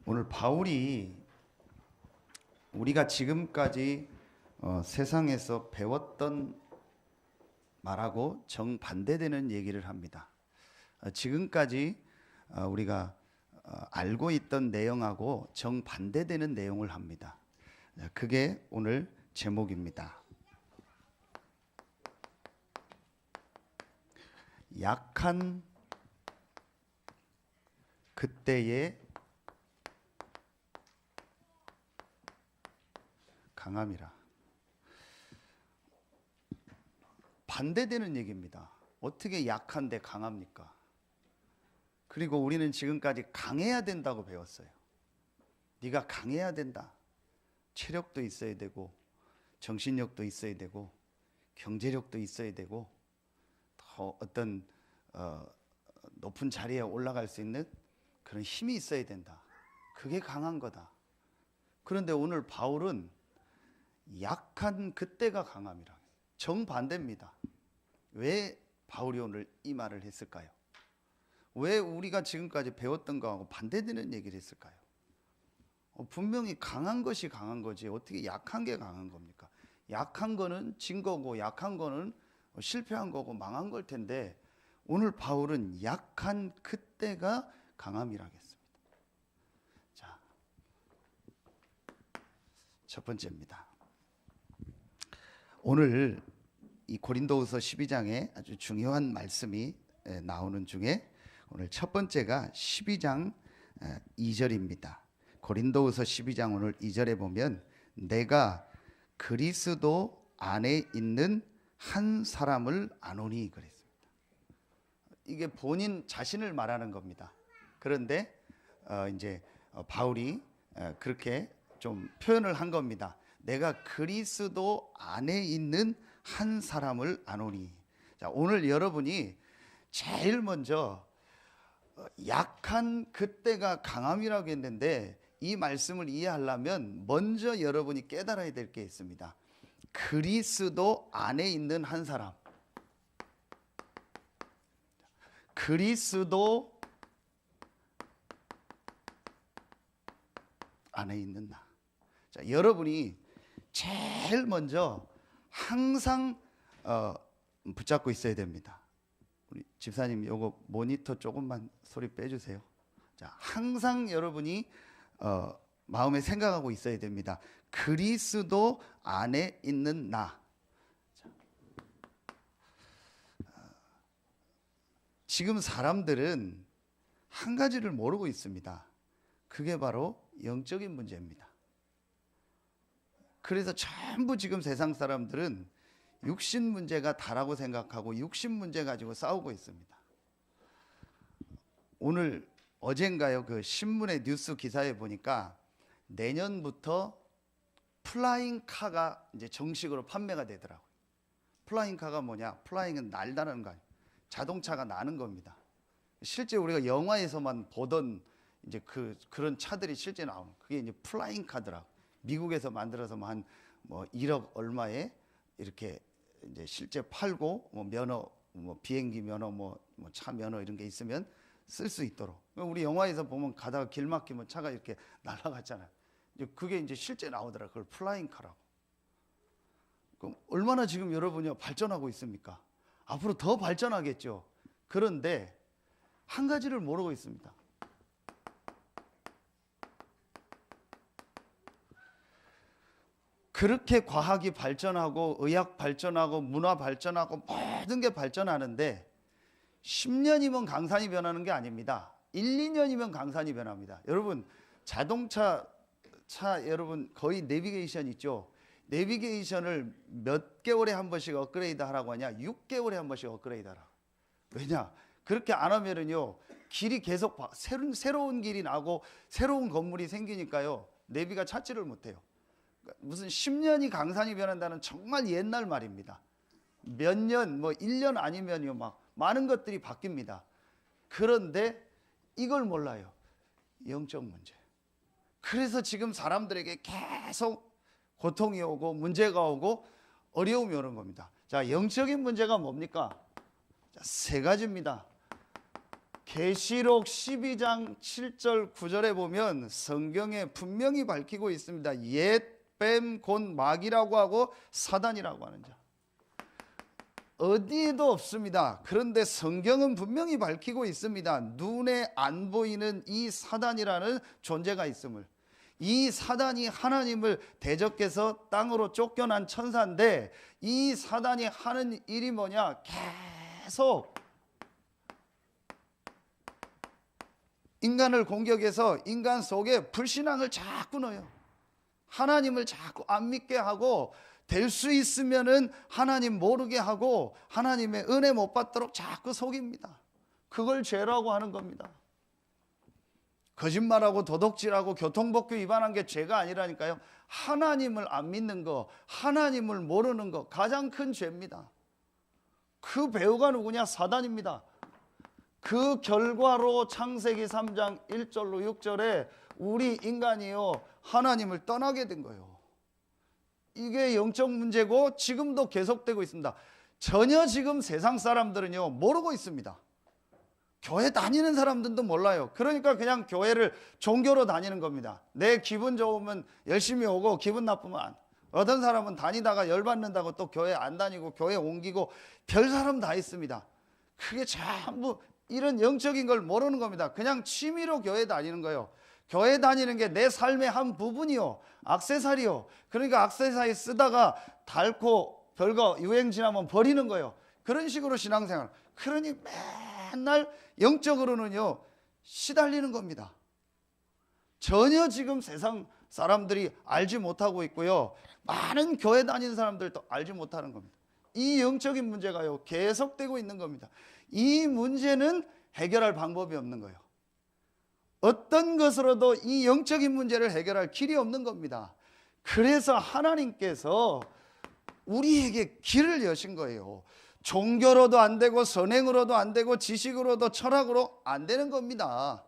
오늘 바울이 우리가 지금까지 세상에서 배웠던 말하고 정반대되는 얘기를 합니다. 지금까지 우리가 알고 있던 내용하고 정반대되는 내용을 합니다. 그게 오늘 제목입니다. 약한 그때의 강함이라. 반대되는 얘기입니다. 어떻게 약한데 강합니까? 그리고 우리는 지금까지 강해야 된다고 배웠어요. 네가 강해야 된다. 체력도 있어야 되고 정신력도 있어야 되고 경제력도 있어야 되고 더 어떤 높은 자리에 올라갈 수 있는 그런 힘이 있어야 된다. 그게 강한 거다. 그런데 오늘 바울은 약한 그때가 강함이라. 정반대입니다. 왜 바울이 오늘 이 말을 했을까요? 왜 우리가 지금까지 배웠던 거하고 반대되는 얘기를 했을까요? 분명히 강한 것이 강한 거지 어떻게 약한 게 강한 겁니까? 약한 거는 진 거고 약한 거는 실패한 거고 망한 걸 텐데 오늘 바울은 약한 그때가 강함이라 하겠습니다. 자, 첫 번째입니다. 오늘 이 고린도후서 12장에 아주 중요한 말씀이 나오는 중에 오늘 첫 번째가 12장 2절입니다. 고린도후서 12장 오늘 2절에 보면 내가 그리스도 안에 있는 한 사람을 아노니 그랬습니다. 이게 본인 자신을 말하는 겁니다. 그런데 이제 바울이 그렇게 좀 표현을 한 겁니다. 내가 그리스도 안에 있는 한 사람을 아노니. 자, 오늘 여러분이 제일 먼저 약한 그때가 강함이라고 했는데 이 말씀을 이해하려면 먼저 여러분이 깨달아야 될 게 있습니다. 그리스도 안에 있는 한 사람. 그리스도 안에 있는 나. 자, 여러분이 제일 먼저 항상 붙잡고 있어야 됩니다. 우리 집사님 요거 모니터 조금만 소리 빼주세요. 자, 항상 여러분이 마음에 생각하고 있어야 됩니다. 그리스도 안에 있는 나. 자, 지금 사람들은 한 가지를 모르고 있습니다. 그게 바로 영적인 문제입니다. 그래서 전부 지금 세상 사람들은 육신 문제가 다라고 생각하고 육신 문제 가지고 싸우고 있습니다. 오늘 어젠가요 그 신문의 뉴스 기사에 보니까 내년부터 플라잉 카가 이제 정식으로 판매가 되더라고요. 플라잉 카가 뭐냐? 플라잉은 날다는 거 아니에요. 자동차가 나는 겁니다. 실제 우리가 영화에서만 보던 이제 그런 차들이 실제 나오는 그게 이제 플라잉 카더라고. 미국에서 만들어서 한 1억 얼마에 이렇게 이제 실제 팔고 면허 비행기 면허 차 면허 이런 게 있으면 쓸 수 있도록. 우리 영화에서 보면 가다가 길 막히면 차가 이렇게 날아갔잖아요. 그게 이제 실제 나오더라. 그걸 플라잉 카라고. 그럼 얼마나 지금 여러분이 발전하고 있습니까? 앞으로 더 발전하겠죠. 그런데 한 가지를 모르고 있습니다. 그렇게 과학이 발전하고 의학 발전하고 문화 발전하고 모든 게 발전하는데 10년이면 강산이 변하는 게 아닙니다. 1, 2년이면 강산이 변합니다. 여러분 자동차 여러분 거의 내비게이션 있죠. 내비게이션을 몇 개월에 한 번씩 업그레이드 하라고 하냐? 6개월에 한 번씩 업그레이드 하라. 왜냐? 그렇게 안 하면은요 길이 계속 새로운 길이 나고 새로운 건물이 생기니까요 내비가 찾지를 못해요. 무슨 10년이 강산이 변한다는 정말 옛날 말입니다. 몇 년, 1년 아니면요, 막 많은 것들이 바뀝니다. 그런데 이걸 몰라요. 영적 문제. 그래서 지금 사람들에게 계속 고통이 오고 문제가 오고 어려움이 오는 겁니다. 자, 영적인 문제가 뭡니까? 자, 세 가지입니다. 계시록 12장 7절 9절에 보면 성경에 분명히 밝히고 있습니다. 옛 뱀 곧 마귀라고 하고 사단이라고 하는 자. 어디에도 없습니다. 그런데 성경은 분명히 밝히고 있습니다. 눈에 안 보이는 이 사단이라는 존재가 있음을. 이 사단이 하나님을 대적해서 땅으로 쫓겨난 천사인데, 이 사단이 하는 일이 뭐냐? 계속 인간을 공격해서 인간 속에 불신앙을 자꾸 넣어요. 하나님을 자꾸 안 믿게 하고, 될 수 있으면은 하나님 모르게 하고, 하나님의 은혜 못 받도록 자꾸 속입니다. 그걸 죄라고 하는 겁니다. 거짓말하고 도둑질하고 교통법규 위반한 게 죄가 아니라니까요. 하나님을 안 믿는 거, 하나님을 모르는 거, 가장 큰 죄입니다. 그 배우가 누구냐? 사단입니다. 그 결과로 창세기 3장 1절로 6절에 우리 인간이요, 하나님을 떠나게 된 거예요. 이게 영적 문제고 지금도 계속되고 있습니다. 전혀 지금 세상 사람들은요, 모르고 있습니다. 교회 다니는 사람들도 몰라요. 그러니까 그냥 교회를 종교로 다니는 겁니다. 내 기분 좋으면 열심히 오고, 기분 나쁘면 안. 어떤 사람은 다니다가 열받는다고 또 교회 안 다니고 교회 옮기고, 별 사람 다 있습니다. 그게 전부 이런 영적인 걸 모르는 겁니다. 그냥 취미로 교회 다니는 거예요. 교회 다니는 게 내 삶의 한 부분이요, 액세서리요. 그러니까 액세서리 쓰다가 닳고 별거 유행 지나면 버리는 거예요. 그런 식으로 신앙생활. 그러니 맨날 영적으로는요, 시달리는 겁니다. 전혀 지금 세상 사람들이 알지 못하고 있고요, 많은 교회 다니는 사람들도 알지 못하는 겁니다. 이 영적인 문제가요, 계속되고 있는 겁니다. 이 문제는 해결할 방법이 없는 거예요. 어떤 것으로도 이 영적인 문제를 해결할 길이 없는 겁니다. 그래서 하나님께서 우리에게 길을 여신 거예요. 종교로도 안 되고, 선행으로도 안 되고, 지식으로도, 철학으로 안 되는 겁니다.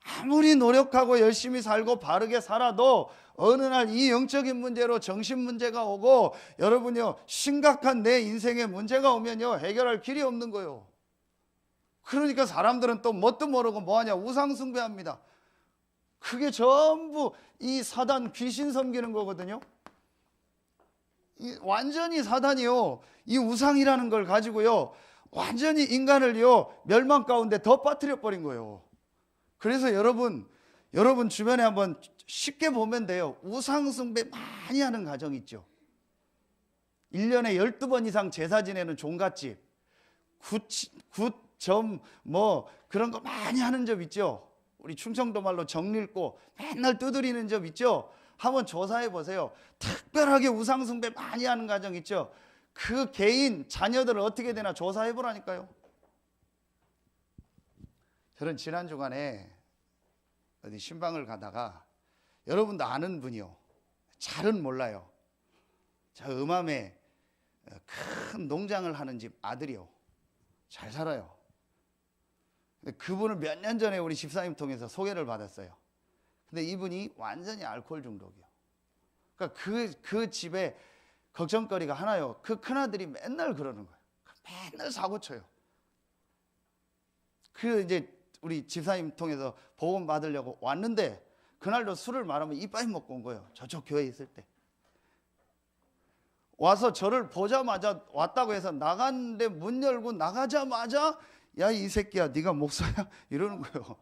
아무리 노력하고 열심히 살고 바르게 살아도 어느 날 이 영적인 문제로 정신 문제가 오고, 여러분요, 심각한 내 인생의 문제가 오면요, 해결할 길이 없는 거예요. 그러니까 사람들은 또 뭣도 모르고 뭐하냐? 우상 숭배합니다. 그게 전부 이 사단 귀신 섬기는 거거든요. 완전히 사단이요, 이 우상이라는 걸 가지고요, 완전히 인간을요, 멸망 가운데 더 빠뜨려 버린 거예요. 그래서 여러분 주변에 한번 쉽게 보면 돼요. 우상 숭배 많이 하는 가정 있죠. 1년에 12번 이상 제사 지내는 종갓집, 굿점 뭐 그런 거 많이 하는 집 있죠. 우리 충청도 말로 정밀고 맨날 두드리는 집 있죠. 한번 조사해 보세요. 특별하게 우상 숭배 많이 하는 가정 있죠. 그 개인 자녀들은 어떻게 되나 조사해 보라니까요. 저는 지난 주간에 어디 신방을 가다가, 여러분도 아는 분이요, 잘은 몰라요, 저 음암에 큰 농장을 하는 집 아들이요, 잘 살아요. 그분을 몇 년 전에 우리 집사님 통해서 소개를 받았어요. 근데 이분이 완전히 알코올 중독이요. 그러니까 그 집에 걱정거리가 하나요. 그 큰아들이 맨날 그러는 거예요. 맨날 사고 쳐요. 그 이제 우리 집사님 통해서 복음 받으려고 왔는데, 그날도 술을 말하면 이빨 먹고 온 거예요. 저쪽 교회에 있을 때. 와서 저를 보자마자 왔다고 해서 나갔는데, 문 열고 나가자마자 야, 이 새끼야, 네가 목사야? 이러는 거예요.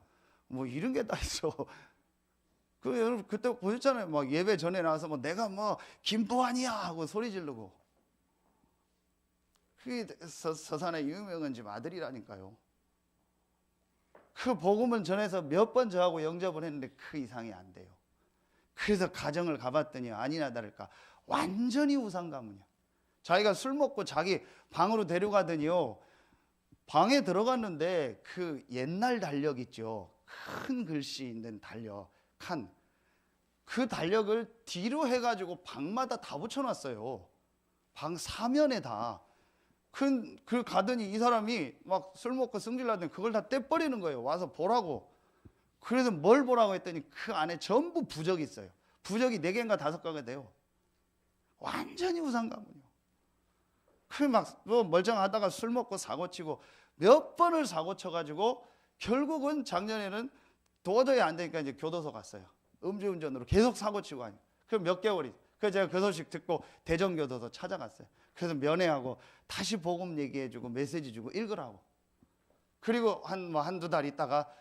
뭐 이런 게 다 있어. 그 여러분 그때 보셨잖아요. 막 예배 전에 나와서 뭐 내가 뭐 김보환이야 하고 소리 지르고. 그게 서산의 유명한 집 아들이라니까요. 그 복음을 전해서 몇 번 저하고 영접을 했는데 그 이상이 안 돼요. 그래서 가정을 가봤더니 아니나 다를까 완전히 우상 가문이야. 자기가 술 먹고 자기 방으로 데려가더니요, 방에 들어갔는데 그 옛날 달력 있죠. 큰 글씨 있는 달력, 칸. 그 달력을 뒤로 해가지고 방마다 다 붙여놨어요. 방 사면에 다. 그 가더니 이 사람이 막 술 먹고 승질나더니 그걸 다 떼버리는 거예요. 와서 보라고. 그래서 뭘 보라고 했더니 그 안에 전부 부적이 있어요. 부적이 4개인가 5개가 돼요. 완전히 우상 가문이요. 그 막 멀쩡하다가 술 먹고 사고치고 몇 번을 사고 쳐가지고 결국은 작년에는 도저히 안 되니까 이제 교도소 갔어요. 음주운전으로 계속 사고 치고 하니. 그럼 몇 개월이. 그래서 제가 그 소식 듣고 대전교도소 찾아갔어요. 그래서 면회하고 다시 복음 얘기해주고 메시지 주고 읽으라고. 그리고 한두 달 있다가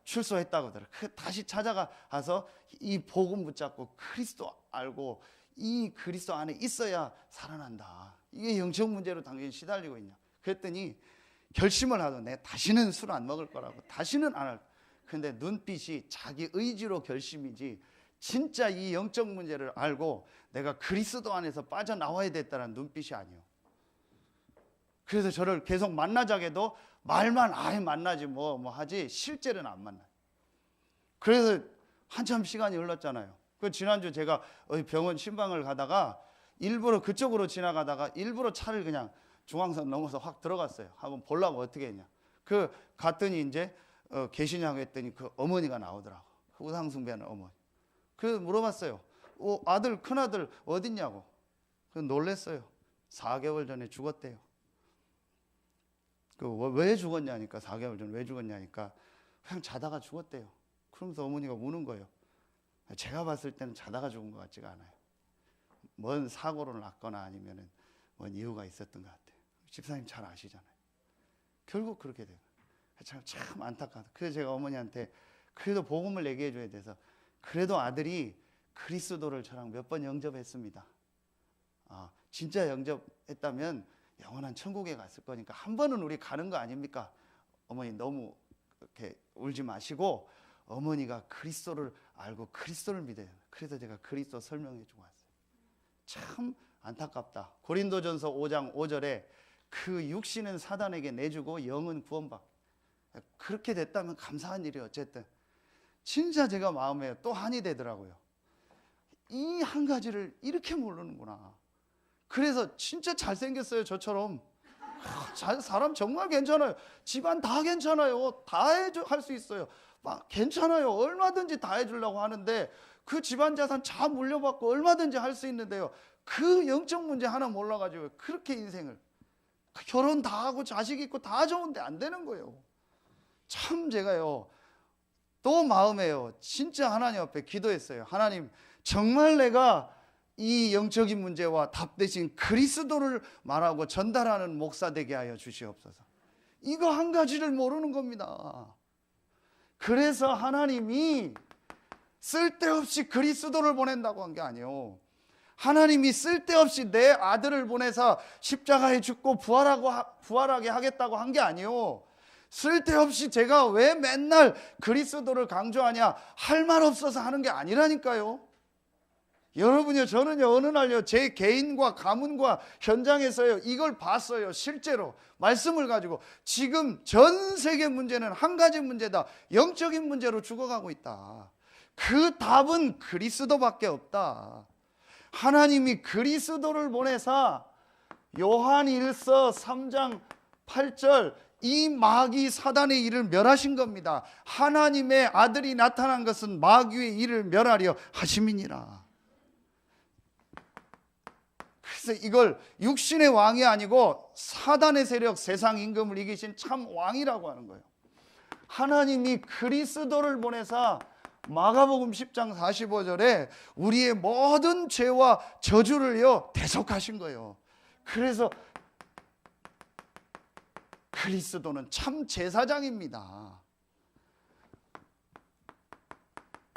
출소했다고 하더라고요. 다시 찾아가서 이 복음 붙잡고 그리스도 알고 이 그리스도 안에 있어야 살아난다. 이게 영적 문제로 당연히 시달리고 있냐. 그랬더니 결심을 하던 내 다시는 술 안 먹을 거라고. 다시는 안 할. 근데 눈빛이 자기 의지로 결심이지 진짜 이 영적 문제를 알고 내가 그리스도 안에서 빠져나와야 됐다는 눈빛이 아니에요. 그래서 저를 계속 만나자게도 말만 아예 만나지 뭐 하지 실제로는 안 만나요. 그래서 한참 시간이 흘렀잖아요. 그 지난주 제가 병원 신방을 가다가 일부러 그쪽으로 지나가다가 일부러 차를 그냥 중앙선 넘어서 확 들어갔어요. 한번 보려고 어떻게 했냐. 그 갔더니 이제 계시냐고 했더니 그 어머니가 나오더라고. 그 우상숭배하는 어머니. 그래서 물어봤어요. 아들 큰아들 어딨냐고. 그래서 놀랬어요. 4개월 전에 죽었대요. 왜 죽었냐니까 4개월 전에 왜 죽었냐니까 그냥 자다가 죽었대요. 그러면서 어머니가 우는 거예요. 제가 봤을 때는 자다가 죽은 것 같지가 않아요. 뭔 사고로 났거나 아니면은 뭔 이유가 있었던 것 같아요. 집사님 잘 아시잖아요. 결국 그렇게 돼요. 참 안타까워요. 그래서 제가 어머니한테 그래도 복음을 얘기해 줘야 돼서 그래도 아들이 그리스도를 저랑 몇 번 영접했습니다. 진짜 영접했다면 영원한 천국에 갔을 거니까 한 번은 우리 가는 거 아닙니까? 어머니 너무 이렇게 울지 마시고 어머니가 그리스도를 알고 그리스도를 믿어요. 그래서 제가 그리스도 설명해 주고 왔어요. 참 안타깝다. 고린도전서 5장 5절에 그 육신은 사단에게 내주고 영은 구원받고. 그렇게 됐다면 감사한 일이에요. 어쨌든 진짜 제가 마음에 또 한이 되더라고요. 이 한 가지를 이렇게 모르는구나. 그래서 진짜 잘생겼어요. 저처럼. 사람 정말 괜찮아요. 집안 다 괜찮아요. 다 할 수 있어요. 막 괜찮아요. 얼마든지 다 해주려고 하는데 그 집안 자산 다 물려받고 얼마든지 할 수 있는데요. 그 영적 문제 하나 몰라가지고 그렇게 인생을 결혼 다 하고 자식 있고 다 좋은데 안 되는 거예요. 참 제가요 또 마음에요 진짜 하나님 앞에 기도했어요. 하나님 정말 내가 이 영적인 문제와 답 대신 그리스도를 말하고 전달하는 목사 되게 하여 주시옵소서. 이거 한 가지를 모르는 겁니다. 그래서 하나님이 쓸데없이 그리스도를 보낸다고 한 게 아니에요. 하나님이 쓸데없이 내 아들을 보내서 십자가에 죽고 부활하게 하겠다고 한 게 아니에요. 쓸데없이 제가 왜 맨날 그리스도를 강조하냐 할 말 없어서 하는 게 아니라니까요. 여러분요 저는요 어느 날요 제 개인과 가문과 현장에서요 이걸 봤어요. 실제로 말씀을 가지고 지금 전 세계 문제는 한 가지 문제다. 영적인 문제로 죽어가고 있다. 그 답은 그리스도밖에 없다. 하나님이 그리스도를 보내사 요한 1서 3장 8절 이 마귀 사단의 일을 멸하신 겁니다. 하나님의 아들이 나타난 것은 마귀의 일을 멸하려 하심이니라. 그래서 이걸 육신의 왕이 아니고 사단의 세력 세상 임금을 이기신 참 왕이라고 하는 거예요. 하나님이 그리스도를 보내사 마가복음 10장 45절에 우리의 모든 죄와 저주를요 대속하신 거예요. 그래서 그리스도는 참 제사장입니다.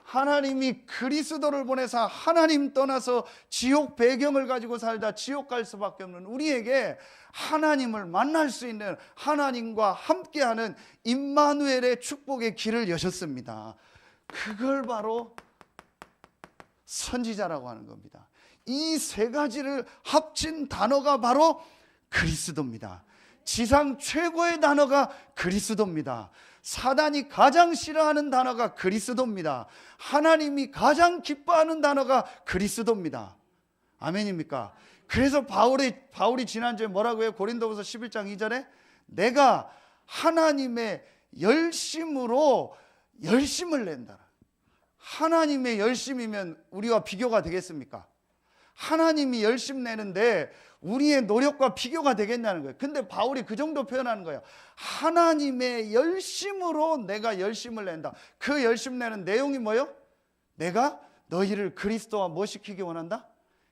하나님이 그리스도를 보내사 하나님 떠나서 지옥 배경을 가지고 살다 지옥 갈 수밖에 없는 우리에게 하나님을 만날 수 있는 하나님과 함께하는 임마누엘의 축복의 길을 여셨습니다. 그걸 바로 선지자라고 하는 겁니다. 이 세 가지를 합친 단어가 바로 그리스도입니다. 지상 최고의 단어가 그리스도입니다. 사단이 가장 싫어하는 단어가 그리스도입니다. 하나님이 가장 기뻐하는 단어가 그리스도입니다. 아멘입니까? 그래서 바울이 지난주에 뭐라고 해요? 고린도후서 11장 2절에 내가 하나님의 열심으로 열심을 낸다. 하나님의 열심이면 우리와 비교가 되겠습니까? 하나님이 열심 내는데 우리의 노력과 비교가 되겠냐는 거예요. 근데 바울이 그 정도 표현하는 거예요. 하나님의 열심으로 내가 열심을 낸다. 그 열심 내는 내용이 뭐예요? 내가 너희를 그리스도와 뭐 시키기 원한다?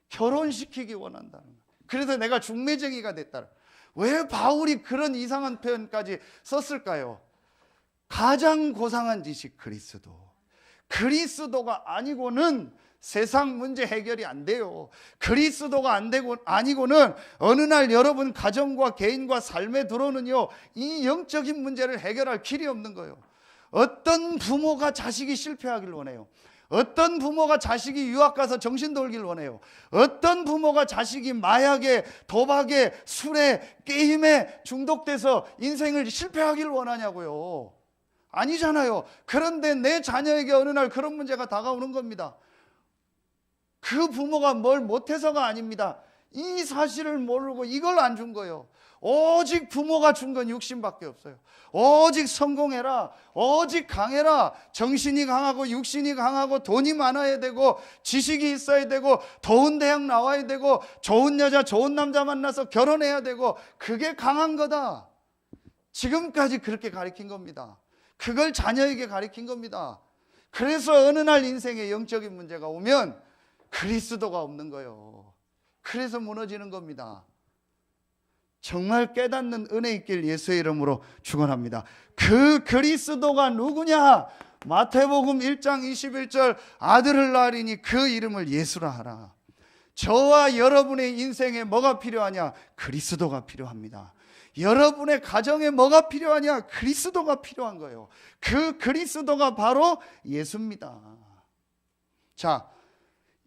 결혼시키기 원한다는 거예요. 그래서 내가 중매쟁이가 됐다. 왜 바울이 그런 이상한 표현까지 썼을까요? 가장 고상한 지식 그리스도. 그리스도가 아니고는 세상 문제 해결이 안 돼요. 그리스도가 안 되고 아니고는 어느 날 여러분 가정과 개인과 삶에 들어오는요, 이 영적인 문제를 해결할 길이 없는 거예요. 어떤 부모가 자식이 실패하길 원해요. 어떤 부모가 자식이 유학 가서 정신 돌길 원해요. 어떤 부모가 자식이 마약에, 도박에, 술에, 게임에 중독돼서 인생을 실패하길 원하냐고요. 아니잖아요. 그런데 내 자녀에게 어느 날 그런 문제가 다가오는 겁니다. 그 부모가 뭘 못해서가 아닙니다. 이 사실을 모르고 이걸 안 준 거예요. 오직 부모가 준 건 육신밖에 없어요. 오직 성공해라, 오직 강해라. 정신이 강하고 육신이 강하고 돈이 많아야 되고 지식이 있어야 되고 좋은 대학 나와야 되고 좋은 여자 좋은 남자 만나서 결혼해야 되고 그게 강한 거다. 지금까지 그렇게 가르친 겁니다. 그걸 자녀에게 가르친 겁니다. 그래서 어느 날 인생에 영적인 문제가 오면 그리스도가 없는 거예요. 그래서 무너지는 겁니다. 정말 깨닫는 은혜 있길 예수의 이름으로 축원합니다. 그 그리스도가 누구냐? 마태복음 1장 21절 아들을 낳으리니 그 이름을 예수라 하라. 저와 여러분의 인생에 뭐가 필요하냐? 그리스도가 필요합니다. 여러분의 가정에 뭐가 필요하냐? 그리스도가 필요한 거예요. 그 그리스도가 바로 예수입니다. 자,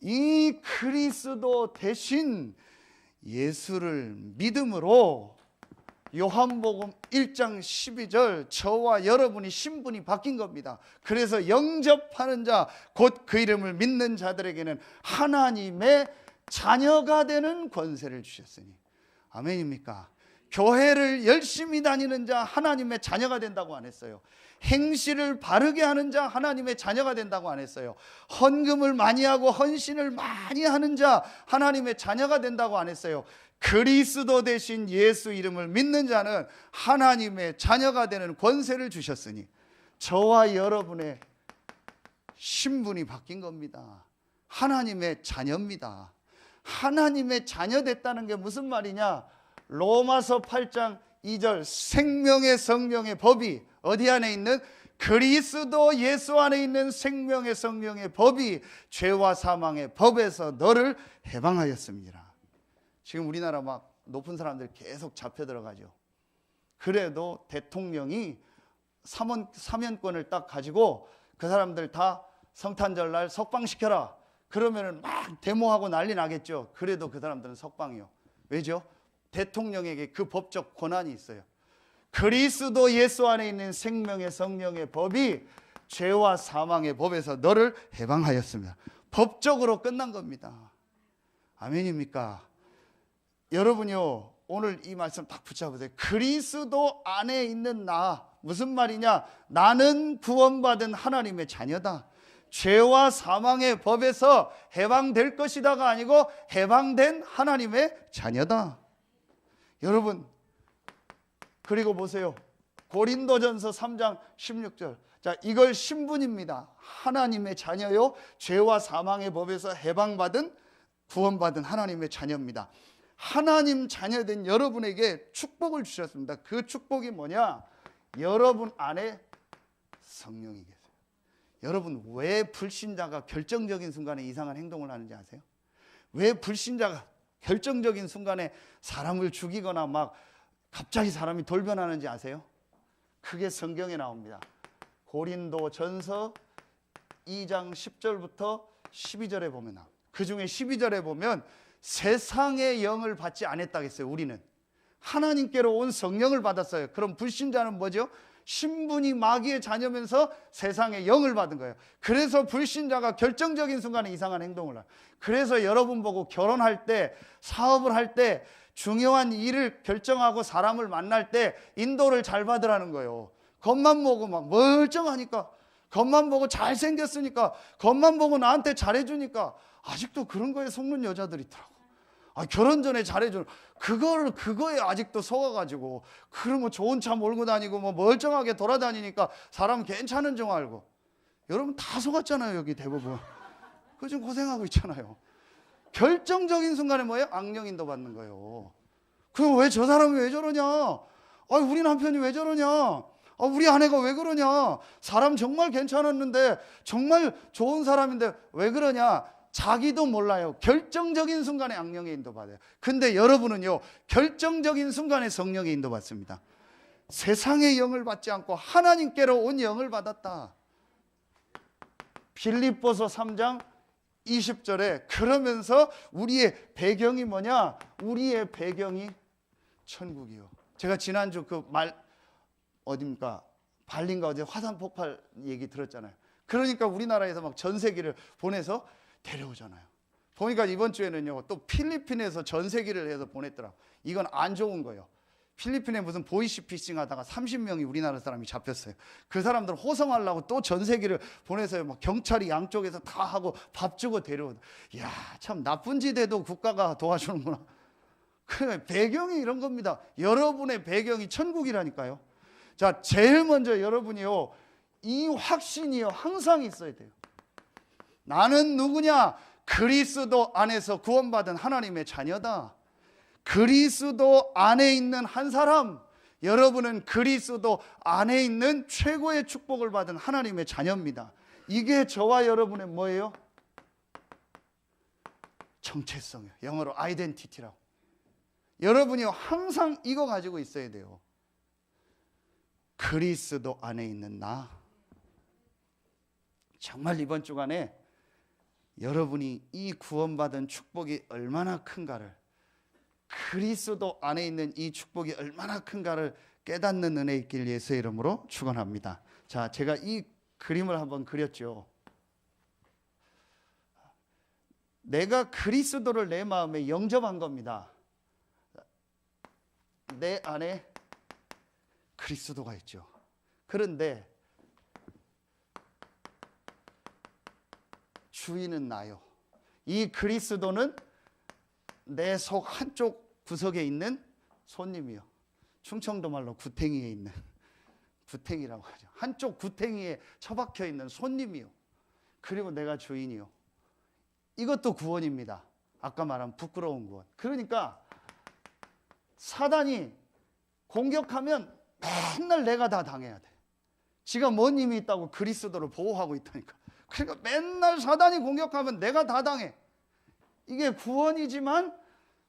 이 그리스도 대신 예수를 믿음으로 요한복음 1장 12절 저와 여러분이 신분이 바뀐 겁니다. 그래서 영접하는 자 곧 그 이름을 믿는 자들에게는 하나님의 자녀가 되는 권세를 주셨으니. 아멘입니까? 교회를 열심히 다니는 자 하나님의 자녀가 된다고 안 했어요. 행실을 바르게 하는 자 하나님의 자녀가 된다고 안 했어요. 헌금을 많이 하고 헌신을 많이 하는 자 하나님의 자녀가 된다고 안 했어요. 그리스도 대신 예수 이름을 믿는 자는 하나님의 자녀가 되는 권세를 주셨으니 저와 여러분의 신분이 바뀐 겁니다. 하나님의 자녀입니다. 하나님의 자녀 됐다는 게 무슨 말이냐? 로마서 8장 2절 생명의 성령의 법이 어디 안에 있는? 그리스도 예수 안에 있는 생명의 성령의 법이 죄와 사망의 법에서 너를 해방하였습니다. 지금 우리나라 막 높은 사람들 계속 잡혀 들어가죠. 그래도 대통령이 사면권을 딱 가지고 그 사람들 다 성탄절 날 석방시켜라. 그러면은 막 데모하고 난리 나겠죠. 그래도 그 사람들은 석방이요. 왜죠? 대통령에게 그 법적 권한이 있어요. 그리스도 예수 안에 있는 생명의 성령의 법이 죄와 사망의 법에서 너를 해방하였습니다. 법적으로 끝난 겁니다. 아멘입니까? 여러분요, 오늘 이 말씀 딱 붙잡으세요. 그리스도 안에 있는 나, 무슨 말이냐? 나는 구원받은 하나님의 자녀다. 죄와 사망의 법에서 해방될 것이다가 아니고 해방된 하나님의 자녀다. 여러분, 그리고 보세요. 고린도전서 3장 16절. 자, 이걸 신분입니다. 하나님의 자녀요. 죄와 사망의 법에서 해방받은 구원받은 하나님의 자녀입니다. 하나님 자녀된 여러분에게 축복을 주셨습니다. 그 축복이 뭐냐? 여러분 안에 성령이 계세요. 여러분, 왜 불신자가 결정적인 순간에 이상한 행동을 하는지 아세요? 왜 불신자가 결정적인 순간에 사람을 죽이거나 막 갑자기 사람이 돌변하는지 아세요? 그게 성경에 나옵니다. 고린도전서 2장 10절부터 12절에 보면 나옵니다. 그 중에 12절에 보면 세상의 영을 받지 않았다겠어요. 우리는 하나님께로 온 성령을 받았어요. 그럼 불신자는 뭐죠? 신분이 마귀의 자녀면서 세상의 영을 받은 거예요. 그래서 불신자가 결정적인 순간에 이상한 행동을 해요. 그래서 여러분 보고 결혼할 때, 사업을 할 때, 중요한 일을 결정하고 사람을 만날 때 인도를 잘 받으라는 거예요. 겉만 보고 막 멀쩡하니까, 겉만 보고 잘생겼으니까, 겉만 보고 나한테 잘해주니까 아직도 그런 거에 속는 여자들이 있더라고. 결혼 전에 잘해주는 그거에 아직도 속아가지고 그런 거 좋은 차 몰고 다니고 뭐 멀쩡하게 돌아다니니까 사람 괜찮은 줄 알고. 여러분 다 속았잖아요, 여기 대부분. 그 지금 고생하고 있잖아요. 결정적인 순간에 뭐예요? 악령 인도 받는 거예요. 그럼 왜 저 사람이 왜 저러냐? 우리 남편이 왜 저러냐? 우리 아내가 왜 그러냐? 사람 정말 괜찮았는데, 정말 좋은 사람인데 왜 그러냐? 자기도 몰라요. 결정적인 순간에 악령의 인도받아요. 근데 여러분은요, 결정적인 순간에 성령의 인도받습니다. 세상의 영을 받지 않고 하나님께로 온 영을 받았다. 빌립보서 3장 20절에 그러면서 우리의 배경이 뭐냐? 우리의 배경이 천국이요. 제가 지난주 그 어딥니까? 발린가 어제 화산 폭발 얘기 들었잖아요. 그러니까 우리나라에서 막 전세기를 보내서 데려오잖아요. 보니까 이번 주에는요, 또 필리핀에서 전세기를 해서 보냈더라고. 이건 안 좋은 거예요. 필리핀에 무슨 보이시피싱 하다가 30명이 우리나라 사람이 잡혔어요. 그 사람들 호송하려고 또 전세기를 보내서요, 막 경찰이 양쪽에서 다 하고 밥 주고 데려오고. 이야, 참 나쁜 짓 해도 국가가 도와주는구나. 그래, 배경이 이런 겁니다. 여러분의 배경이 천국이라니까요. 자, 제일 먼저 여러분이요, 이 확신이요, 항상 있어야 돼요. 나는 누구냐? 그리스도 안에서 구원받은 하나님의 자녀다. 그리스도 안에 있는 한 사람, 여러분은 그리스도 안에 있는 최고의 축복을 받은 하나님의 자녀입니다. 이게 저와 여러분의 뭐예요? 정체성이에요. 영어로 아이덴티티라고. 여러분이 항상 이거 가지고 있어야 돼요. 그리스도 안에 있는 나. 정말 이번 주간에 여러분이 이 구원받은 축복이 얼마나 큰가를, 그리스도 안에 있는 이 축복이 얼마나 큰가를 깨닫는 은혜 있길 예수의 이름으로 축원합니다. 자, 제가 이 그림을 한번 그렸죠. 내가 그리스도를 내 마음에 영접한 겁니다. 내 안에 그리스도가 있죠. 그런데 주인은 나요. 이 그리스도는 내 속 한쪽 구석에 있는 손님이요. 충청도 말로 구탱이에 있는, 구탱이라고 하죠. 한쪽 구탱이에 처박혀 있는 손님이요. 그리고 내가 주인이요. 이것도 구원입니다. 아까 말한 부끄러운 구원. 그러니까 사단이 공격하면 맨날 내가 다 당해야 돼. 지가 뭔 힘이 있다고 그리스도를 보호하고 있다니까. 그러니까 맨날 사단이 공격하면 내가 다 당해. 이게 구원이지만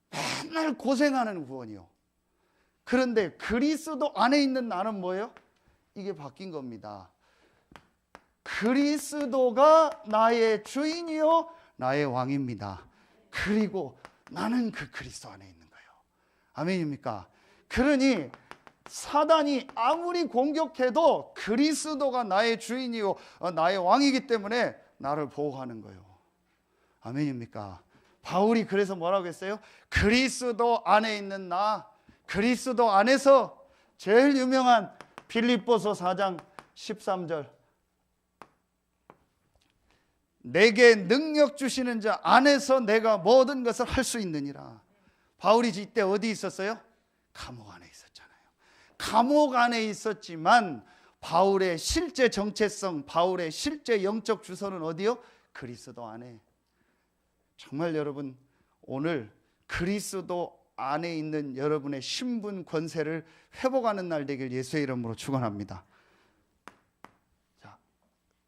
맨날 고생하는 구원이요. 그런데 그리스도 안에 있는 나는 뭐예요? 이게 바뀐 겁니다. 그리스도가 나의 주인이요, 나의 왕입니다. 그리고 나는 그 그리스도 안에 있는 거예요. 아멘입니까? 그러니 사단이 아무리 공격해도 그리스도가 나의 주인이요, 나의 왕이기 때문에 나를 보호하는 거예요. 아멘입니까? 바울이 그래서 뭐라고 했어요? 그리스도 안에 있는 나, 그리스도 안에서 제일 유명한 빌립보서 4장 13절, 내게 능력 주시는 자 안에서 내가 모든 것을 할 수 있느니라. 바울이 이때 어디 있었어요? 감옥 안에 있었잖아요. 감옥 안에 있었지만 바울의 실제 정체성, 바울의 실제 영적 주소는 어디요? 그리스도 안에. 정말 여러분, 오늘 그리스도 안에 있는 여러분의 신분 권세를 회복하는 날 되길 예수의 이름으로 축원합니다. 자,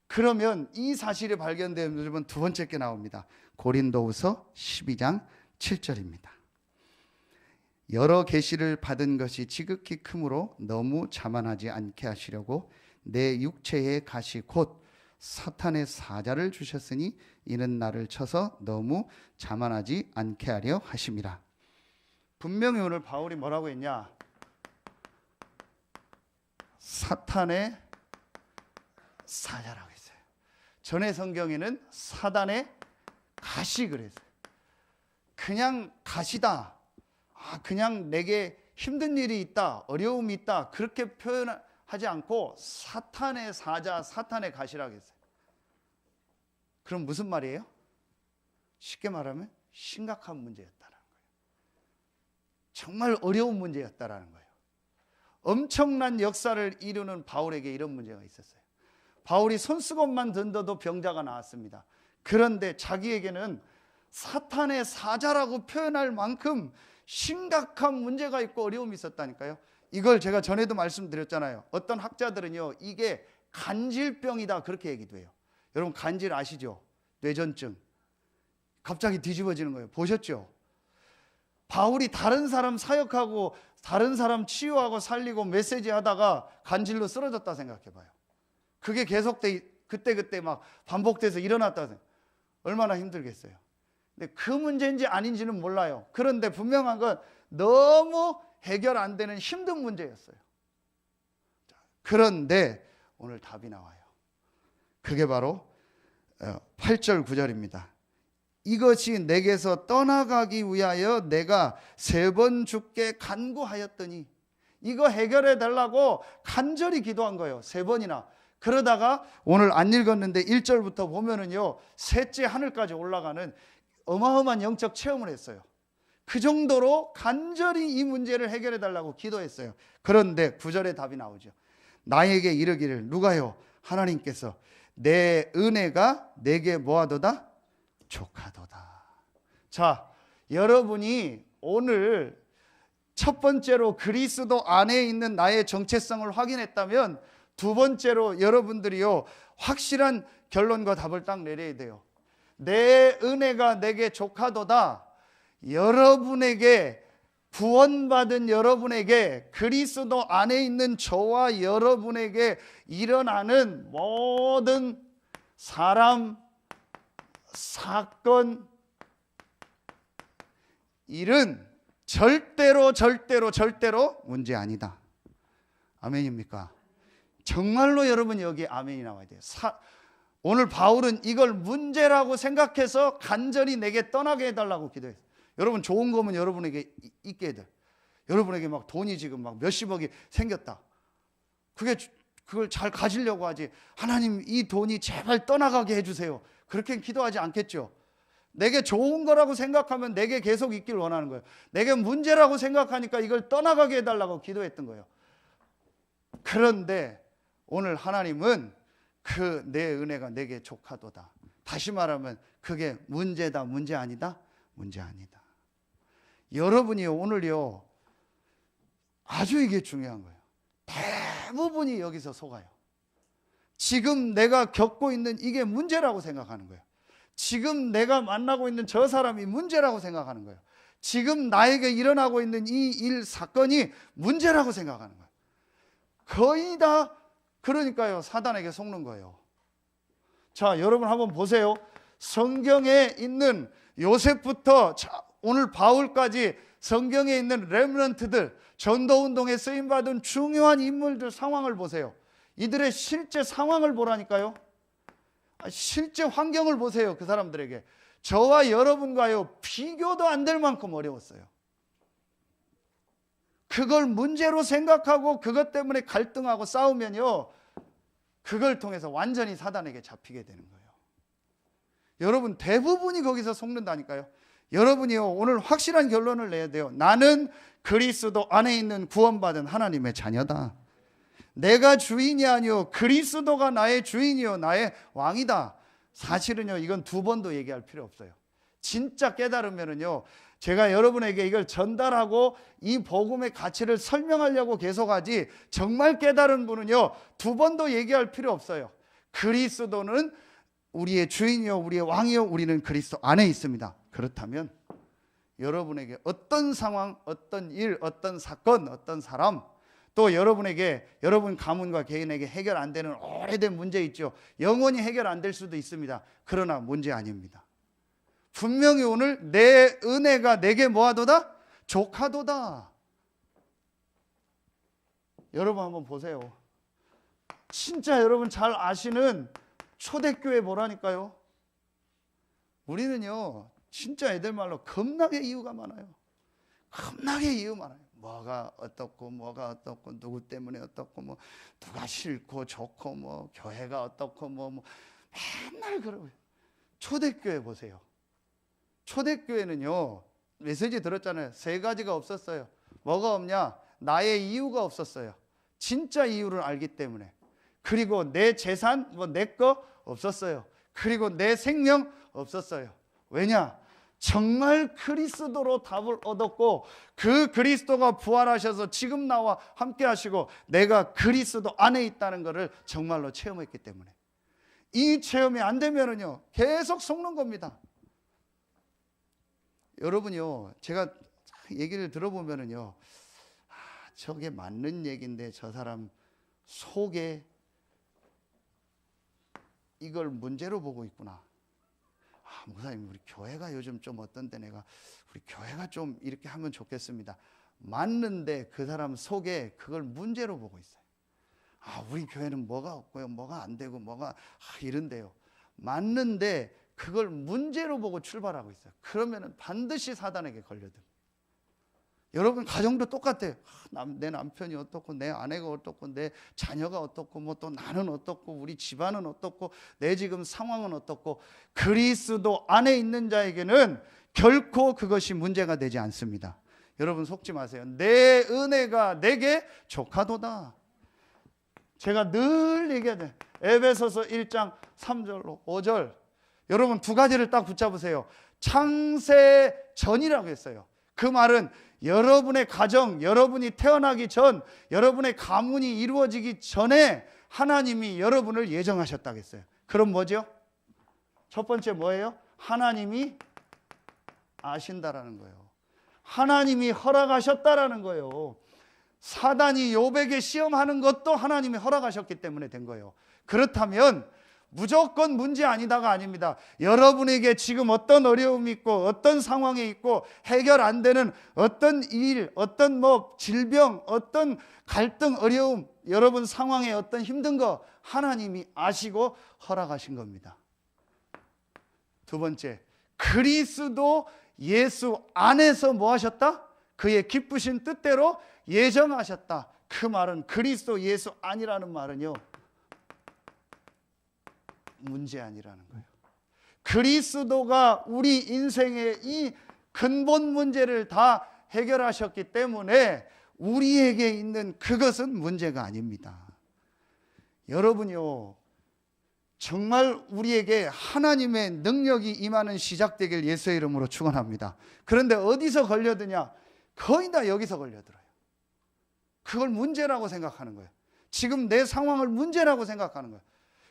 그러면 이 사실이 발견되면 여러분 두 번째 게 나옵니다. 고린도후서 12장 7절입니다. 여러 계시를 받은 것이 지극히 크므로 너무 자만하지 않게 하시려고 내 육체의 가시 곧 사탄의 사자를 주셨으니 이는 나를 쳐서 너무 자만하지 않게 하려 하심이라. 분명히 오늘 바울이 뭐라고 했냐? 사탄의 사자라고 했어요. 전에 성경에는 사단의 가시 그랬어요. 그냥 가시다. 그냥 내게 힘든 일이 있다, 어려움이 있다, 그렇게 표현하지 않고 사탄의 사자, 사탄의 가시라고 했어요. 그럼 무슨 말이에요? 쉽게 말하면 심각한 문제였다는 거예요. 정말 어려운 문제였다라는 거예요. 엄청난 역사를 이루는 바울에게 이런 문제가 있었어요. 바울이 손수건만 던져도 병자가 나왔습니다. 그런데 자기에게는 사탄의 사자라고 표현할 만큼 심각한 문제가 있고 어려움이 있었다니까요. 이걸 제가 전에도 말씀드렸잖아요. 어떤 학자들은요, 이게 간질병이다 그렇게 얘기도 해요. 여러분 간질 아시죠? 뇌전증. 갑자기 뒤집어지는 거예요. 보셨죠? 바울이 다른 사람 사역하고 다른 사람 치유하고 살리고 메시지 하다가 간질로 쓰러졌다 생각해봐요. 그게 그때 막 반복돼서 일어났다 생각. 얼마나 힘들겠어요. 근데 그 문제인지 아닌지는 몰라요. 그런데 분명한 건 너무 해결 안 되는 힘든 문제였어요. 그런데 오늘 답이 나와요. 그게 바로 8절 9절입니다. 이것이 내게서 떠나가기 위하여 내가 3번 주께 간구하였더니, 이거 해결해 달라고 간절히 기도한 거예요. 3번이나. 그러다가 오늘 안 읽었는데 1절부터 보면은요, 셋째 하늘까지 올라가는 어마어마한 영적 체험을 했어요. 그 정도로 간절히 이 문제를 해결해 달라고 기도했어요. 그런데 9절에 답이 나오죠. 나에게 이르기를, 누가요? 하나님께서 내 은혜가 내게 뭐하도다? 족하도다. 자, 여러분이 오늘 첫 번째로 그리스도 안에 있는 나의 정체성을 확인했다면, 두 번째로 여러분들이요, 확실한 결론과 답을 딱 내려야 돼요. 내 은혜가 내게 족하도다. 여러분에게, 구원받은 여러분에게, 그리스도 안에 있는 저와 여러분에게 일어나는 모든 사람, 사건, 일은 절대로 문제 아니다. 아멘입니까? 정말로 여러분 여기 아멘이 나와야 돼요. 오늘 바울은 이걸 문제라고 생각해서 간절히 내게 떠나게 해달라고 기도했어요. 여러분 좋은 거면 여러분에게 있게 해야 돼요. 여러분에게 막 돈이 지금 막 몇십억이 생겼다. 그걸 잘 가지려고 하지. 하나님 이 돈이 제발 떠나가게 해주세요. 그렇게 기도하지 않겠죠. 내게 좋은 거라고 생각하면 내게 계속 있길 원하는 거예요. 내게 문제라고 생각하니까 이걸 떠나가게 해달라고 기도했던 거예요. 그런데 오늘 하나님은 그 내 은혜가 내게 족하도다. 다시 말하면 그게 문제다, 문제 아니다? 문제 아니다. 여러분이요, 오늘요, 아주 이게 중요한 거예요. 대부분이 여기서 속아요. 지금 내가 겪고 있는 이게 문제라고 생각하는 거예요. 지금 내가 만나고 있는 저 사람이 문제라고 생각하는 거예요. 지금 나에게 일어나고 있는 이 일, 사건이 문제라고 생각하는 거예요. 거의 다 그러니까요, 사단에게 속는 거예요. 자, 여러분 한번 보세요. 성경에 있는 요셉부터 오늘 바울까지 성경에 있는 렘넌트들, 전도운동에 쓰임받은 중요한 인물들 상황을 보세요. 이들의 실제 상황을 보라니까요. 실제 환경을 보세요. 그 사람들에게. 저와 여러분과요, 비교도 안 될 만큼 어려웠어요. 그걸 문제로 생각하고 그것 때문에 갈등하고 싸우면요, 그걸 통해서 완전히 사단에게 잡히게 되는 거예요. 여러분 대부분이 거기서 속는다니까요. 여러분이요, 오늘 확실한 결론을 내야 돼요. 나는 그리스도 안에 있는 구원받은 하나님의 자녀다. 내가 주인이 아니요 그리스도가 나의 주인이요 나의 왕이다. 사실은요, 이건 두 번도 얘기할 필요 없어요. 진짜 깨달으면은요, 제가 여러분에게 이걸 전달하고 이 복음의 가치를 설명하려고 계속하지, 정말 깨달은 분은요, 두 번도 얘기할 필요 없어요. 그리스도는 우리의 주인이요 우리의 왕이요, 우리는 그리스도 안에 있습니다. 그렇다면 여러분에게 어떤 상황, 어떤 일, 어떤 사건, 어떤 사람, 또 여러분에게, 여러분 가문과 개인에게 해결 안 되는 오래된 문제 있죠. 영원히 해결 안 될 수도 있습니다. 그러나 문제 아닙니다. 분명히 오늘 내 은혜가 내게 뭐하도다? 족하도다. 여러분 한번 보세요. 진짜 여러분 잘 아시는 초대교회 보라니까요. 우리는요, 진짜 애들 말로 겁나게 이유가 많아요. 겁나게 이유 많아요. 뭐가 어떻고 누구 때문에 어떻고, 뭐 누가 싫고 좋고, 뭐 교회가 어떻고, 뭐 맨날 그러고요. 초대교회 보세요. 초대교회는요, 메시지 들었잖아요. 세 가지가 없었어요. 뭐가 없냐? 나의 이유가 없었어요. 진짜 이유를 알기 때문에. 그리고 내 재산, 내 거 없었어요. 그리고 내 생명 없었어요. 왜냐? 정말 그리스도로 답을 얻었고, 그 그리스도가 부활하셔서 지금 나와 함께 하시고 내가 그리스도 안에 있다는 것을 정말로 체험했기 때문에. 이 체험이 안 되면은요, 계속 속는 겁니다. 여러분요, 제가 얘기를 들어보면은요, 저게 맞는 얘기인데 저 사람 속에 이걸 문제로 보고 있구나. 목사님, 우리 교회가 요즘 좀 어떤데 내가 우리 교회가 좀 이렇게 하면 좋겠습니다. 맞는데 그 사람 속에 그걸 문제로 보고 있어요. 우리 교회는 뭐가 없고요, 뭐가 안 되고 뭐가 이런데요. 맞는데 그걸 문제로 보고 출발하고 있어요. 그러면은 반드시 사단에게 걸려듭니다. 여러분 가정도 똑같아요. 내 남편이 어떻고 내 아내가 어떻고 내 자녀가 어떻고 뭐 또 나는 어떻고 우리 집안은 어떻고 내 지금 상황은 어떻고, 그리스도 안에 있는 자에게는 결코 그것이 문제가 되지 않습니다. 여러분 속지 마세요. 내 은혜가 내게 족하도다. 제가 늘 얘기하잖아요. 에베소서 1장 3절로 5절. 여러분 두 가지를 딱 붙잡으세요. 창세 전이라고 했어요. 그 말은 여러분의 가정, 여러분이 태어나기 전, 여러분의 가문이 이루어지기 전에 하나님이 여러분을 예정하셨다고 했어요. 그럼 뭐죠? 첫 번째 뭐예요? 하나님이 아신다라는 거예요. 하나님이 허락하셨다라는 거예요. 사단이 욥에게 시험하는 것도 하나님이 허락하셨기 때문에 된 거예요. 그렇다면 무조건 문제 아니다가 아닙니다. 여러분에게 지금 어떤 어려움이 있고 어떤 상황에 있고 해결 안 되는 어떤 일, 어떤 질병, 어떤 갈등, 어려움, 여러분 상황에 어떤 힘든 거 하나님이 아시고 허락하신 겁니다. 두 번째, 그리스도 예수 안에서 뭐 하셨다? 그의 기쁘신 뜻대로 예정하셨다. 그 말은 그리스도 예수 안이라는 말은요, 문제 아니라는 거예요. 그리스도가 우리 인생의 이 근본 문제를 다 해결하셨기 때문에 우리에게 있는 그것은 문제가 아닙니다. 여러분요, 정말 우리에게 하나님의 능력이 임하는 시작되길 예수의 이름으로 축원합니다. 그런데 어디서 걸려드냐? 거의 다 여기서 걸려들어요. 그걸 문제라고 생각하는 거예요. 지금 내 상황을 문제라고 생각하는 거예요.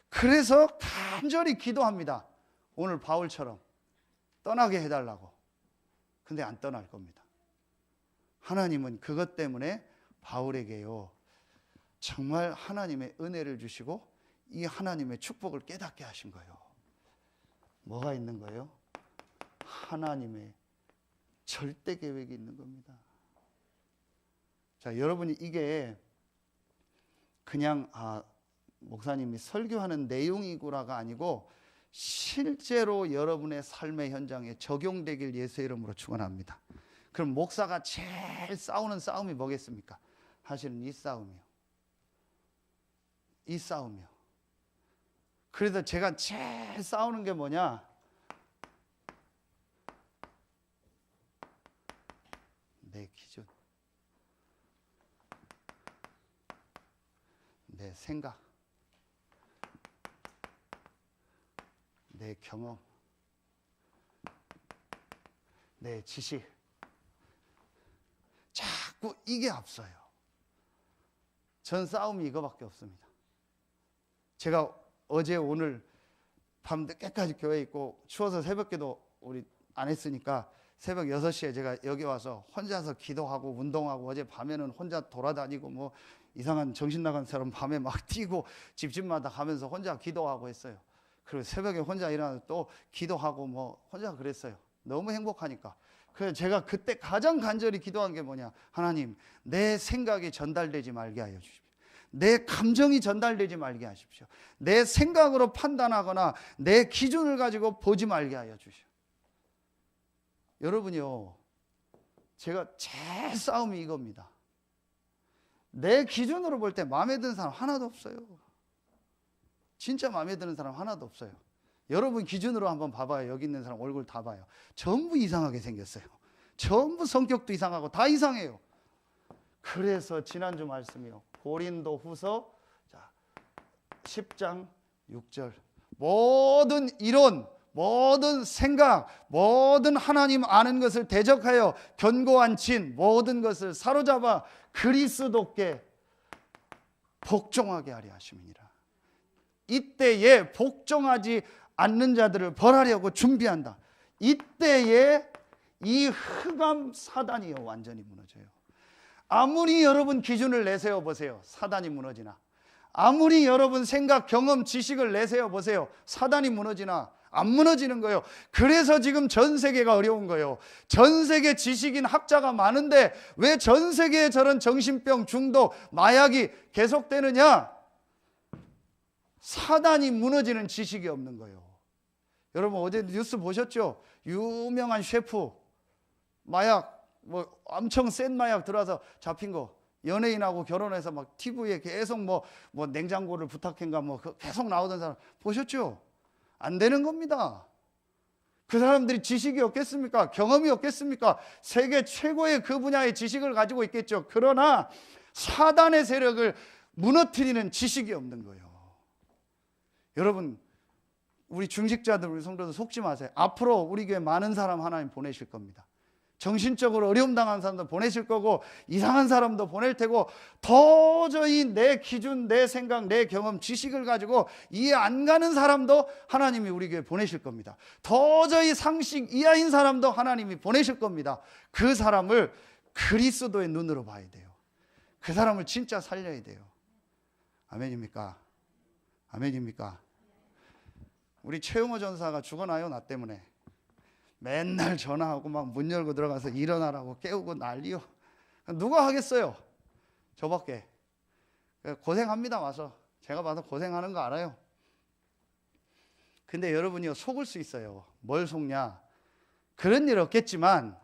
그래서 간절히 기도합니다. 오늘 바울처럼 떠나게 해달라고. 근데 안 떠날 겁니다. 하나님은 그것 때문에 바울에게요, 정말 하나님의 은혜를 주시고 이 하나님의 축복을 깨닫게 하신 거예요. 뭐가 있는 거예요? 하나님의 절대 계획이 있는 겁니다. 자, 여러분이 이게 그냥 목사님이 설교하는 내용이구라가 아니고 실제로 여러분의 삶의 현장에 적용되길 예수의 이름으로 축원합니다. 그럼 목사가 제일 싸우는 싸움이 뭐겠습니까? 사실은 이 싸움이요. 이 싸움이요. 그래서 제가 제일 싸우는 게 뭐냐? 내 기준, 내 생각, 내 경험, 내 지식, 자꾸 이게 앞서요. 전 싸움이 이거밖에 없습니다. 제가 어제 오늘 밤 늦게까지 교회에 있고 추워서 새벽기도 우리 안 했으니까 새벽 6시에 제가 여기 와서 혼자서 기도하고 운동하고, 어제 밤에는 혼자 돌아다니고 이상한 정신 나간 사람 밤에 막 뛰고 집집마다 가면서 혼자 기도하고 했어요. 그리고 새벽에 혼자 일어나서 또 기도하고 혼자 그랬어요. 너무 행복하니까. 그래서 제가 그때 가장 간절히 기도한 게 뭐냐? 하나님, 내 생각이 전달되지 말게 하여 주십시오. 내 감정이 전달되지 말게 하십시오. 내 생각으로 판단하거나 내 기준을 가지고 보지 말게 하여 주십시오. 여러분요, 제가 제일 싸움이 이겁니다. 내 기준으로 볼 때 마음에 드는 사람 하나도 없어요. 진짜 마음에 드는 사람 하나도 없어요. 여러분 기준으로 한번 봐봐요. 여기 있는 사람 얼굴 다 봐요. 전부 이상하게 생겼어요. 전부 성격도 이상하고 다 이상해요. 그래서 지난주 말씀이요, 고린도후서 10장 6절, 모든 이론, 모든 생각, 모든 하나님 아는 것을 대적하여 견고한 진, 모든 것을 사로잡아 그리스도께 복종하게 하려 하심이니라. 이때에 복종하지 않는 자들을 벌하려고 준비한다. 이때에 이 흑암 사단이요, 완전히 무너져요. 아무리 여러분 기준을 내세워 보세요, 사단이 무너지나. 아무리 여러분 생각, 경험, 지식을 내세워 보세요, 사단이 무너지나. 안 무너지는 거예요. 그래서 지금 전 세계가 어려운 거예요. 전 세계 지식인 학자가 많은데 왜 전 세계에 저런 정신병, 중독, 마약이 계속되느냐? 사단이 무너지는 지식이 없는 거예요. 여러분 어제 뉴스 보셨죠? 유명한 셰프 마약, 엄청 센 마약 들어와서 잡힌 거, 연예인하고 결혼해서 막 TV에 계속 뭐 냉장고를 부탁한가 계속 나오던 사람 보셨죠? 안 되는 겁니다. 그 사람들이 지식이 없겠습니까? 경험이 없겠습니까? 세계 최고의 그 분야의 지식을 가지고 있겠죠. 그러나 사단의 세력을 무너뜨리는 지식이 없는 거예요. 여러분, 우리 중직자들, 우리 성도들 속지 마세요. 앞으로 우리 교회 많은 사람 하나님 보내실 겁니다. 정신적으로 어려움 당한 사람도 보내실 거고, 이상한 사람도 보낼 테고, 도저히 내 기준, 내 생각, 내 경험, 지식을 가지고 이해 안 가는 사람도 하나님이 우리 교회에 보내실 겁니다. 도저히 상식 이하인 사람도 하나님이 보내실 겁니다. 그 사람을 그리스도의 눈으로 봐야 돼요. 그 사람을 진짜 살려야 돼요. 아멘입니까? 아멘입니까? 우리 최영호 전사가 죽어나요, 나 때문에. 맨날 전화하고 막 문 열고 들어가서 일어나라고 깨우고 난리요. 누가 하겠어요? 저밖에. 고생합니다. 와서 제가 봐서 고생하는 거 알아요. 근데 여러분이요, 속을 수 있어요. 뭘 속냐? 그런 일 없겠지만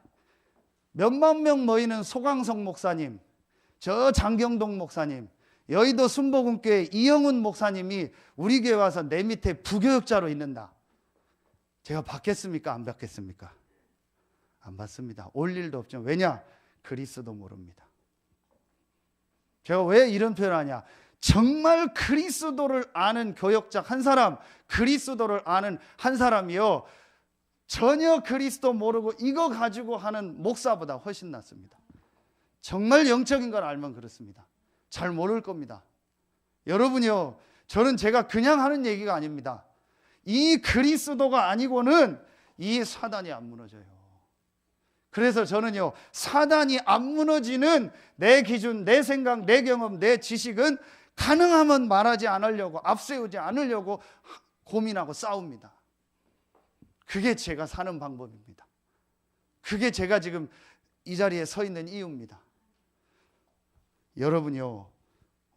몇만 명 모이는 소강성 목사님, 저 장경동 목사님, 여의도 순복음교회 이영훈 목사님이 우리 교회 와서 내 밑에 부교육자로 있는다. 제가 받겠습니까? 안 받겠습니까? 안 받습니다. 올 일도 없죠. 왜냐? 그리스도 모릅니다. 제가 왜 이런 표현을 하냐? 정말 그리스도를 아는 교역자 한 사람, 그리스도를 아는 한 사람이요, 전혀 그리스도 모르고 이거 가지고 하는 목사보다 훨씬 낫습니다. 정말 영적인 걸 알면 그렇습니다. 잘 모를 겁니다. 여러분이요, 저는 제가 그냥 하는 얘기가 아닙니다. 이 그리스도가 아니고는 이 사단이 안 무너져요. 그래서 저는요, 사단이 안 무너지는 내 기준, 내 생각, 내 경험, 내 지식은 가능하면 말하지 않으려고, 앞세우지 않으려고 고민하고 싸웁니다. 그게 제가 사는 방법입니다. 그게 제가 지금 이 자리에 서 있는 이유입니다. 여러분이요,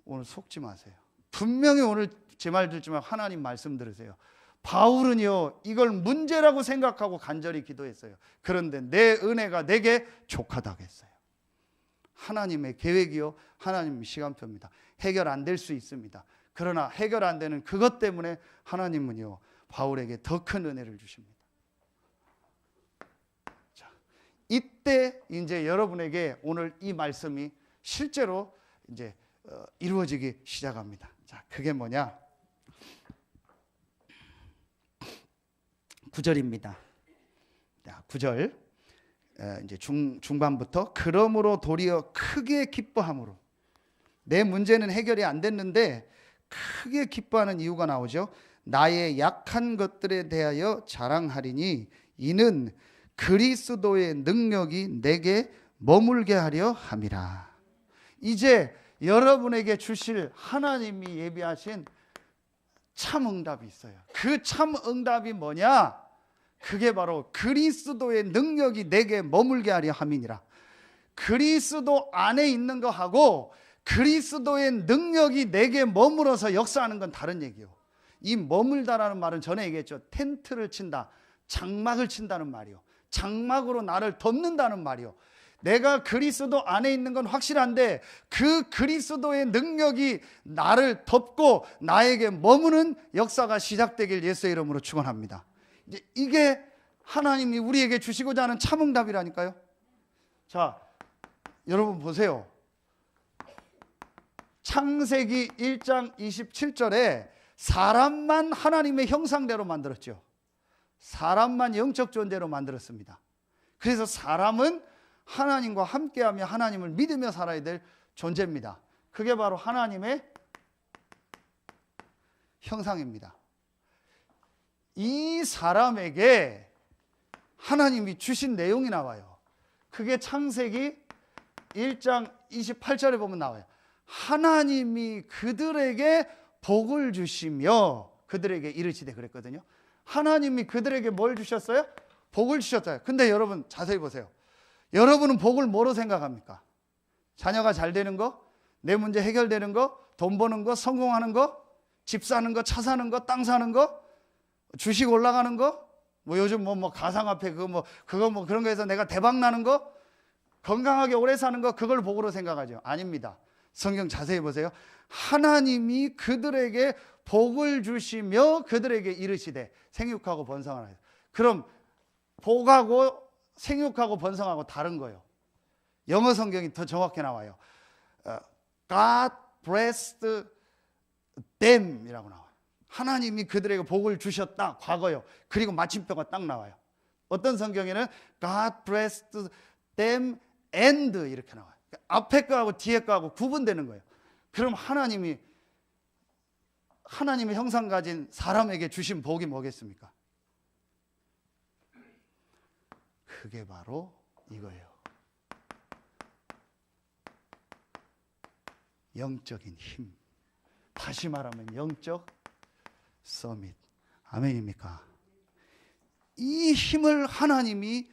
오늘 속지 마세요. 분명히 오늘 제 말 듣지만 하나님 말씀 들으세요. 바울은요, 이걸 문제라고 생각하고 간절히 기도했어요. 그런데 내 은혜가 내게 족하다고 했어요. 하나님의 계획이요, 하나님의 시간표입니다. 해결 안 될 수 있습니다. 그러나 해결 안 되는 그것 때문에 하나님은요, 바울에게 더 큰 은혜를 주십니다. 자, 이때 이제 여러분에게 오늘 이 말씀이 실제로 이제 이루어지기 시작합니다. 자, 그게 뭐냐? 9절입니다. 9절 이제 중반부터, 그러므로 도리어 크게 기뻐함으로. 내 문제는 해결이 안 됐는데 크게 기뻐하는 이유가 나오죠. 나의 약한 것들에 대하여 자랑하리니 이는 그리스도의 능력이 내게 머물게 하려 함이라. 이제 여러분에게 주실 하나님이 예비하신 참 응답이 있어요. 그 참 응답이 뭐냐? 그게 바로 그리스도의 능력이 내게 머물게 하려 함이니라. 그리스도 안에 있는 거하고 그리스도의 능력이 내게 머물어서 역사하는 건 다른 얘기예요. 이 머물다라는 말은 전에 얘기했죠. 텐트를 친다, 장막을 친다는 말이요. 장막으로 나를 덮는다는 말이요. 내가 그리스도 안에 있는 건 확실한데 그 그리스도의 능력이 나를 덮고 나에게 머무는 역사가 시작되길 예수의 이름으로 축원합니다. 이제 이게 하나님이 우리에게 주시고자 하는 참응답이라니까요. 자, 여러분 보세요. 창세기 1장 27절에 사람만 하나님의 형상대로 만들었죠. 사람만 영적 존재로 만들었습니다. 그래서 사람은 하나님과 함께하며 하나님을 믿으며 살아야 될 존재입니다. 그게 바로 하나님의 형상입니다. 이 사람에게 하나님이 주신 내용이 나와요. 그게 창세기 1장 28절에 보면 나와요. 하나님이 그들에게 복을 주시며 그들에게 이르시되 그랬거든요. 하나님이 그들에게 뭘 주셨어요? 복을 주셨어요. 근데 여러분 자세히 보세요. 여러분은 복을 뭐로 생각합니까? 자녀가 잘 되는 거? 내 문제 해결되는 거? 돈 버는 거? 성공하는 거? 집 사는 거? 차 사는 거? 땅 사는 거? 주식 올라가는 거? 뭐 요즘 뭐 가상화폐 그거 그런 거에서 내가 대박 나는 거? 건강하게 오래 사는 거? 그걸 복으로 생각하죠. 아닙니다. 성경 자세히 보세요. 하나님이 그들에게 복을 주시며 그들에게 이르시되 생육하고 번성하라. 그럼 복하고 생육하고 번성하고 다른 거예요. 영어 성경이 더 정확히 나와요. God blessed them 이라고 나와요. 하나님이 그들에게 복을 주셨다. 과거요. 그리고 마침표가 딱 나와요. 어떤 성경에는 God blessed them and 이렇게 나와요. 앞에 거하고 뒤에 거하고 구분되는 거예요. 그럼 하나님의 형상 가진 사람에게 주신 복이 뭐겠습니까? 그게 바로 이거예요. 영적인 힘. 다시 말하면 영적 서밋. 아멘입니까? 이 힘을 하나님이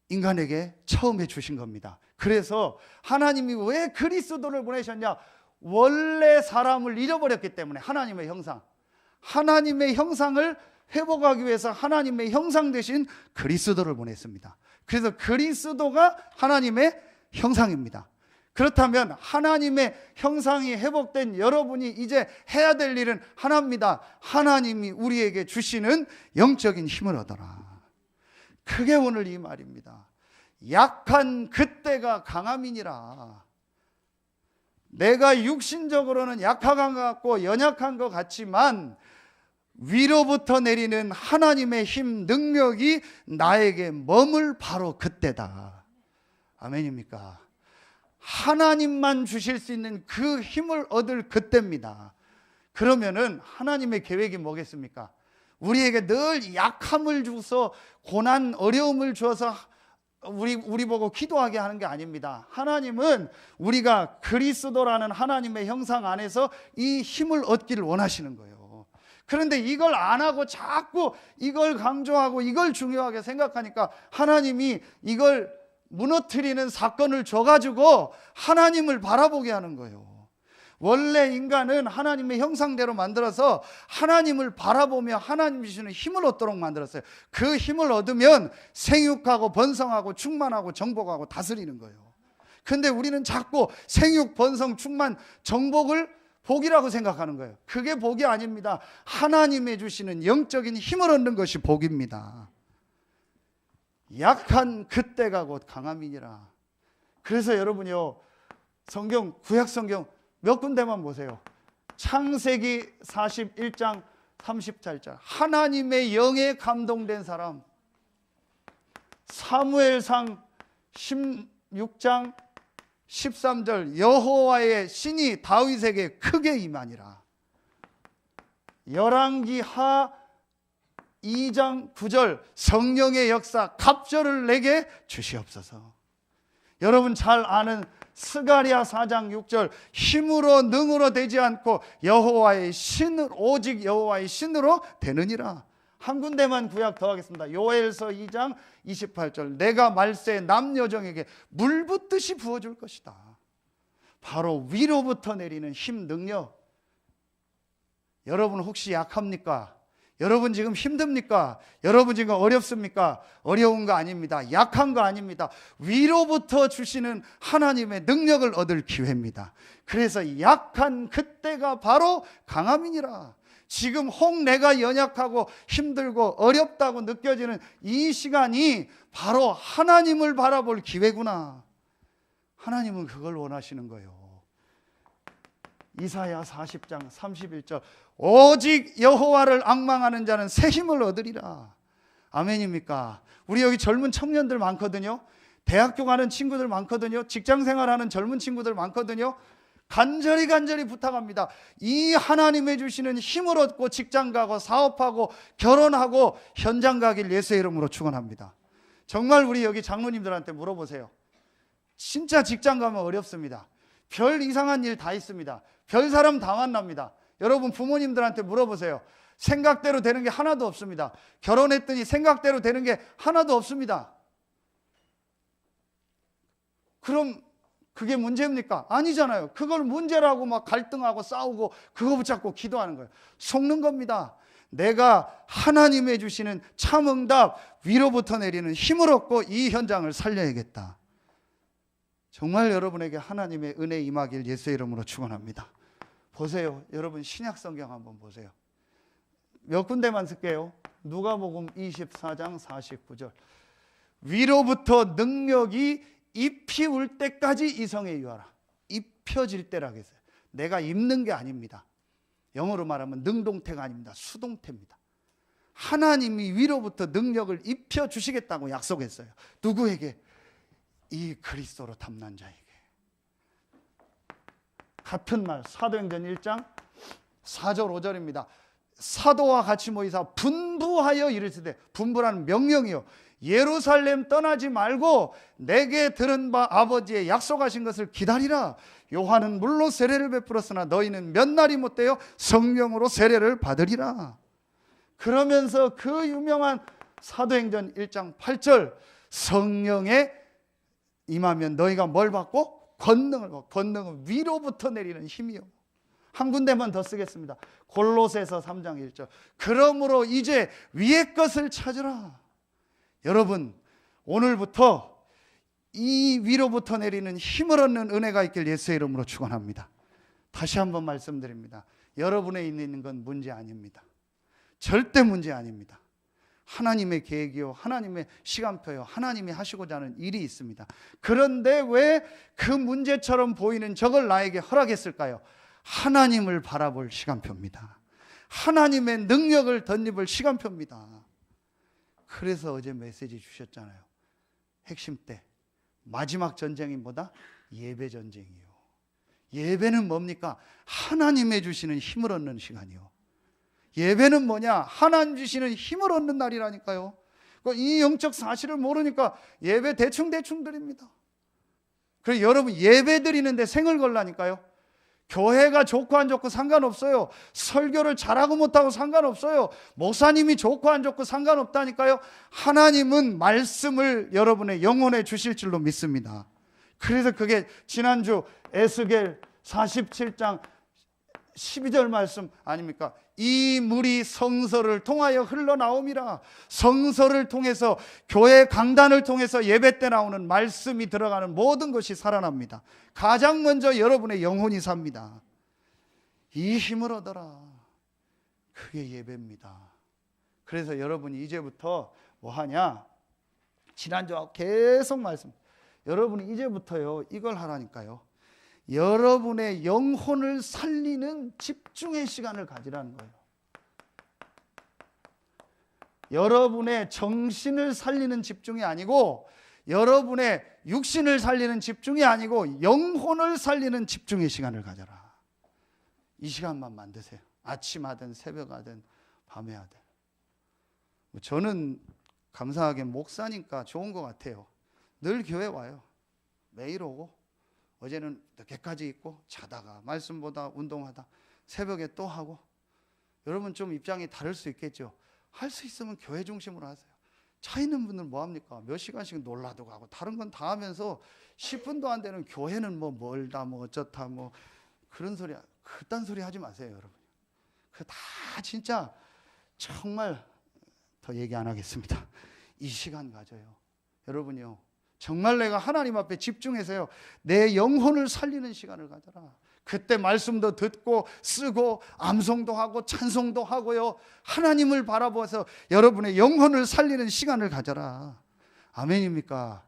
인간에게 처음에 주신 겁니다. 그래서 하나님이 왜 그리스도를 보내셨냐? 원래 사람을 잃어버렸기 때문에 하나님의 형상, 하나님의 형상을 회복하기 위해서 하나님의 형상 대신 그리스도를 보냈습니다. 그래서 그리스도가 하나님의 형상입니다. 그렇다면 하나님의 형상이 회복된 여러분이 이제 해야 될 일은 하나입니다. 하나님이 우리에게 주시는 영적인 힘을 얻어라. 그게 오늘 이 말입니다. 약한 그때가 강함이니라. 내가 육신적으로는 약한 것 같고 연약한 것 같지만 위로부터 내리는 하나님의 힘, 능력이 나에게 머물 바로 그때다. 아멘입니까? 하나님만 주실 수 있는 그 힘을 얻을 그때입니다. 그러면은 하나님의 계획이 뭐겠습니까? 우리에게 늘 약함을 주서 고난, 어려움을 주어서 우리 보고 기도하게 하는 게 아닙니다. 하나님은 우리가 그리스도라는 하나님의 형상 안에서 이 힘을 얻기를 원하시는 거예요. 그런데 이걸 안 하고 자꾸 이걸 강조하고 이걸 중요하게 생각하니까 하나님이 이걸 무너뜨리는 사건을 줘가지고 하나님을 바라보게 하는 거예요. 원래 인간은 하나님의 형상대로 만들어서 하나님을 바라보며 하나님 주시는 힘을 얻도록 만들었어요. 그 힘을 얻으면 생육하고 번성하고 충만하고 정복하고 다스리는 거예요. 근데 우리는 자꾸 생육, 번성, 충만, 정복을 복이라고 생각하는 거예요. 그게 복이 아닙니다. 하나님의 주시는 영적인 힘을 얻는 것이 복입니다. 약한 그때가 곧 강함이니라. 그래서 여러분요, 성경, 구약 성경 몇 군데만 보세요. 창세기 41장 34절 하나님의 영에 감동된 사람, 사무엘상 16장 13절 여호와의 신이 다윗에게 크게 임하니라. 열왕기 하 2장 9절 성령의 역사 갑절을 내게 주시옵소서. 여러분 잘 아는 스가랴 4장 6절 힘으로 능으로 되지 않고 여호와의 신으로 오직 여호와의 신으로 되느니라. 한 군데만 구약 더 하겠습니다. 요엘서 2장 28절 내가 말세 남여정에게 물 붓듯이 부어줄 것이다. 바로 위로부터 내리는 힘, 능력. 여러분 혹시 약합니까? 여러분 지금 힘듭니까? 여러분 지금 어렵습니까? 어려운 거 아닙니다. 약한 거 아닙니다. 위로부터 주시는 하나님의 능력을 얻을 기회입니다. 그래서 약한 그때가 바로 강함이니라. 지금 혹 내가 연약하고 힘들고 어렵다고 느껴지는 이 시간이 바로 하나님을 바라볼 기회구나. 하나님은 그걸 원하시는 거예요. 이사야 40장 31절 오직 여호와를 앙망하는 자는 새 힘을 얻으리라. 아멘입니까? 우리 여기 젊은 청년들 많거든요. 대학교 가는 친구들 많거든요. 직장생활하는 젊은 친구들 많거든요. 간절히 부탁합니다. 이 하나님의 주시는 힘을 얻고 직장 가고 사업하고 결혼하고 현장 가길 예수의 이름으로 축원합니다. 정말 우리 여기 장로님들한테 물어보세요. 진짜 직장 가면 어렵습니다. 별 이상한 일 다 있습니다. 별 사람 다 만납니다. 여러분 부모님들한테 물어보세요. 생각대로 되는 게 하나도 없습니다. 결혼했더니 생각대로 되는 게 하나도 없습니다. 그럼 그게 문제입니까? 아니잖아요. 그걸 문제라고 막 갈등하고 싸우고 그거 붙잡고 기도하는 거예요. 속는 겁니다. 내가 하나님의 주시는 참응답, 위로부터 내리는 힘을 얻고 이 현장을 살려야겠다. 정말 여러분에게 하나님의 은혜 임하길 예수의 이름으로 축원합니다. 보세요. 여러분 신약 성경 한번 보세요. 몇 군데만 쓸게요. 누가복음 24장 49절. 위로부터 능력이 잎이 울 때까지 이성에 유하라. 입혀질 때라고 했어요. 내가 입는 게 아닙니다. 영어로 말하면 능동태가 아닙니다. 수동태입니다. 하나님이 위로부터 능력을 입혀주시겠다고 약속했어요. 누구에게? 이 그리스도로 탐난 자에게. 같은 말 사도행전 1장 4절 5절입니다. 사도와 같이 모이사 분부하여 이르시되, 분부라는 명령이요, 예루살렘 떠나지 말고 내게 들은 바 아버지의 약속하신 것을 기다리라. 요한은 물로 세례를 베풀었으나 너희는 몇 날이 못되어 성령으로 세례를 받으리라. 그러면서 그 유명한 사도행전 1장 8절, 성령에 임하면 너희가 뭘 받고? 권능을 받고. 권능은 위로부터 내리는 힘이요. 한 군데만 더 쓰겠습니다. 골로새서 3장 1절. 그러므로 이제 위의 것을 찾으라. 여러분, 오늘부터 이 위로부터 내리는 힘을 얻는 은혜가 있길 예수의 이름으로 축원합니다. 다시 한번 말씀드립니다. 여러분에 있는 건 문제 아닙니다. 절대 문제 아닙니다. 하나님의 계획이요, 하나님의 시간표요, 하나님이 하시고자 하는 일이 있습니다. 그런데 왜 그 문제처럼 보이는 저걸 나에게 허락했을까요? 하나님을 바라볼 시간표입니다. 하나님의 능력을 덧입을 시간표입니다. 그래서 어제 메시지 주셨잖아요. 핵심 때 마지막 전쟁이 뭐다? 예배 전쟁이요. 예배는 뭡니까? 하나님의 주시는 힘을 얻는 시간이요. 예배는 뭐냐? 하나님 주시는 힘을 얻는 날이라니까요. 이 영적 사실을 모르니까 예배 대충 드립니다. 그래서 여러분 예배 드리는데 생을 걸라니까요. 교회가 좋고 안 좋고 상관없어요. 설교를 잘하고 못하고 상관없어요. 목사님이 좋고 안 좋고 상관없다니까요. 하나님은 말씀을 여러분의 영혼에 주실 줄로 믿습니다. 그래서 그게 지난주 에스겔 47장 12절 말씀 아닙니까? 이 물이 성서를 통하여 흘러나옴이라. 성서를 통해서, 교회 강단을 통해서 예배 때 나오는 말씀이 들어가는 모든 것이 살아납니다. 가장 먼저 여러분의 영혼이 삽니다. 이 힘을 얻어라. 그게 예배입니다. 그래서 여러분이 이제부터 뭐 하냐? 지난주와 계속 말씀. 여러분이 이제부터요, 이걸 하라니까요. 여러분의 영혼을 살리는 집중의 시간을 가지라는 거예요. 여러분의 정신을 살리는 집중이 아니고, 여러분의 육신을 살리는 집중이 아니고, 영혼을 살리는 집중의 시간을 가져라. 이 시간만 만드세요. 아침 하든 새벽 하든 밤에 하든. 저는 감사하게 목사니까 좋은 것 같아요. 늘 교회 와요. 매일 오고, 어제는 늦게까지 있고, 자다가 말씀 보다 운동하다 새벽에 또 하고. 여러분 좀 입장이 다를 수 있겠죠. 할 수 있으면 교회 중심으로 하세요. 차 있는 분들은 뭐합니까? 몇 시간씩 놀라도 가고 다른 건 다 하면서 10분도 안 되는 교회는 뭐 멀다 뭐 어쩌다 뭐 그런 소리, 그딴 소리 하지 마세요. 여러분 그 다 진짜 정말 더 얘기 안 하겠습니다. 이 시간 가져요. 여러분이요, 정말 내가 하나님 앞에 집중해서요, 내 영혼을 살리는 시간을 가져라. 그때 말씀도 듣고 쓰고 암송도 하고 찬송도 하고요, 하나님을 바라보아서 여러분의 영혼을 살리는 시간을 가져라. 아멘입니까?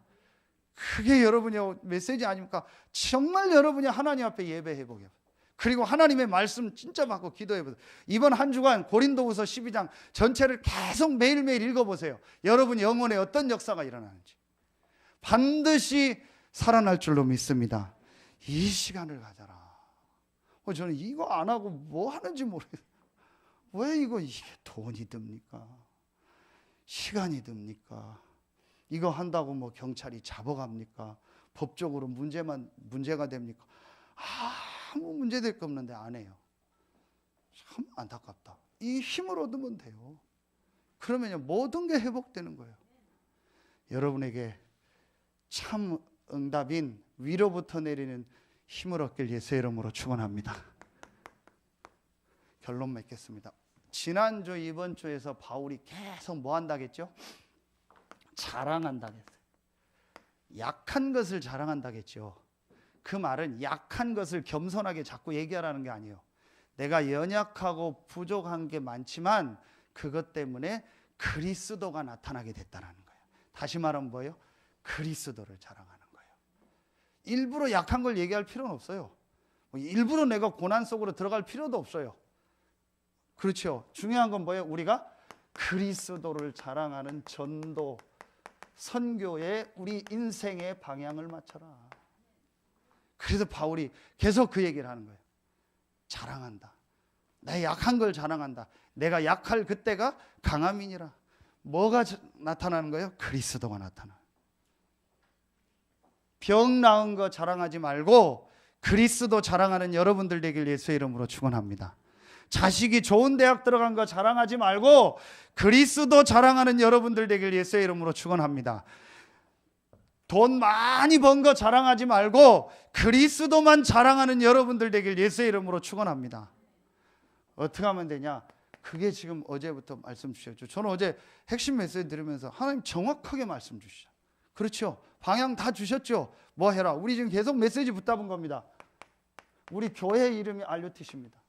그게 여러분의 메시지 아닙니까? 정말 여러분이 하나님 앞에 예배해 보게. 그리고 하나님의 말씀 진짜 받고 기도해 보세요. 이번 한 주간 고린도후서 12장 전체를 계속 매일매일 읽어보세요. 여러분 영혼에 어떤 역사가 일어나는지. 반드시 살아날 줄로 믿습니다. 이 시간을 가져라. 저는 이거 안 하고 뭐 하는지 모르겠어요. 왜 이게 돈이 듭니까? 시간이 듭니까? 이거 한다고 뭐 경찰이 잡아갑니까? 법적으로 문제가 됩니까? 아무 문제될 거 없는데 안 해요. 참 안타깝다. 이 힘을 얻으면 돼요. 그러면요 모든 게 회복되는 거예요. 여러분에게 참 응답인 위로부터 내리는 힘을 얻길 예수의 이름으로 축원합니다. 결론 맺겠습니다. 지난주 이번 주에서 바울이 계속 뭐 한다겠죠? 자랑한다겠어요. 약한 것을 자랑한다겠죠. 그 말은 약한 것을 겸손하게 자꾸 얘기하라는 게 아니에요. 내가 연약하고 부족한 게 많지만 그것 때문에 그리스도가 나타나게 됐다는 거예요. 다시 말하면 뭐예요? 그리스도를 자랑하는 거예요. 일부러 약한 걸 얘기할 필요는 없어요. 일부러 내가 고난 속으로 들어갈 필요도 없어요. 그렇죠. 중요한 건 뭐예요? 우리가 그리스도를 자랑하는 전도, 선교에 우리 인생의 방향을 맞춰라. 그래서 바울이 계속 그 얘기를 하는 거예요. 자랑한다. 내 약한 걸 자랑한다. 내가 약할 그때가 강함이니라. 뭐가 나타나는 거예요? 그리스도가 나타나. 병 나은 거 자랑하지 말고 그리스도 자랑하는 여러분들 되길 예수의 이름으로 축원합니다. 자식이 좋은 대학 들어간 거 자랑하지 말고 그리스도 자랑하는 여러분들 되길 예수의 이름으로 축원합니다. 돈 많이 번 거 자랑하지 말고 그리스도만 자랑하는 여러분들 되길 예수의 이름으로 축원합니다. 어떻게 하면 되냐? 그게 지금 어제부터 말씀 주셨죠. 저는 어제 핵심 메시지 들으면서 하나님 정확하게 말씀 주시죠. 그렇죠. 방향 다 주셨죠. 뭐 해라. 우리 지금 계속 메시지 붙잡은 겁니다. 우리 교회 이름이 RUTC입니다.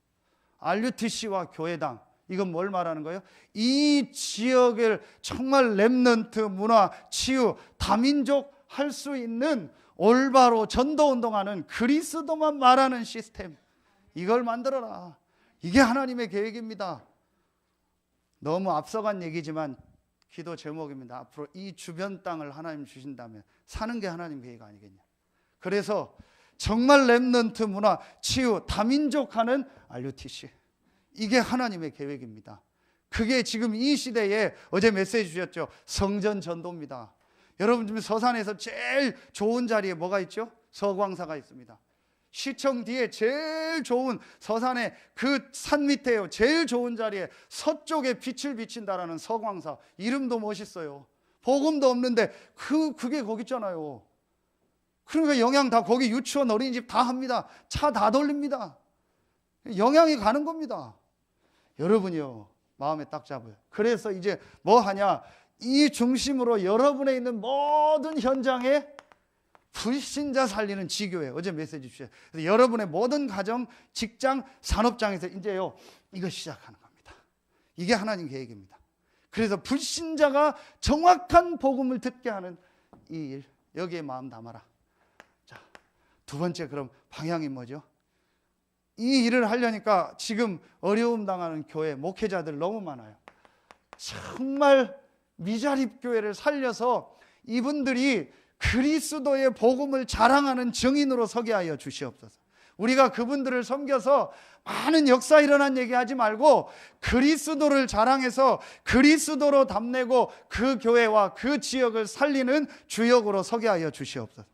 RUTC와 교회당. 이건 뭘 말하는 거예요? 이 지역을 정말 렘넌트, 문화, 치유, 다민족 할 수 있는 올바로 전도 운동하는 그리스도만 말하는 시스템. 이걸 만들어라. 이게 하나님의 계획입니다. 너무 앞서간 얘기지만 기도 제목입니다. 앞으로 이 주변 땅을 하나님 주신다면 사는 게 하나님 계획 아니겠냐. 그래서 정말 렘넌트 문화, 치유, 다민족 하는 RUTC. 이게 하나님의 계획입니다. 그게 지금 이 시대에 어제 메시지 주셨죠. 성전 전도입니다. 여러분 지금 서산에서 제일 좋은 자리에 뭐가 있죠? 서광사가 있습니다. 시청 뒤에 제일 좋은 서산의 그 산 밑에요. 제일 좋은 자리에 서쪽에 빛을 비친다라는 서광사. 이름도 멋있어요. 복음도 없는데 그게 거기 있잖아요. 그러니까 영양 다 거기 유치원 어린이집 다 합니다. 차 다 돌립니다. 영양이 가는 겁니다. 여러분이요 마음에 딱 잡아요. 그래서 이제 뭐 하냐? 이 중심으로 여러분에 있는 모든 현장에 불신자 살리는 지교회. 어제 메시지 주셨어요. 그래서 여러분의 모든 가정, 직장, 산업장에서 이제요 이거 시작하는 겁니다. 이게 하나님 계획입니다. 그래서 불신자가 정확한 복음을 듣게 하는 이 일, 여기에 마음 담아라. 자, 두 번째 그럼 방향이 뭐죠? 이 일을 하려니까 지금 어려움 당하는 교회 목회자들 너무 많아요. 정말 미자립 교회를 살려서 이분들이 그리스도의 복음을 자랑하는 증인으로 서게 하여 주시옵소서. 우리가 그분들을 섬겨서 많은 역사 일어난 얘기하지 말고 그리스도를 자랑해서 그리스도로 담내고 그 교회와 그 지역을 살리는 주역으로 서게 하여 주시옵소서.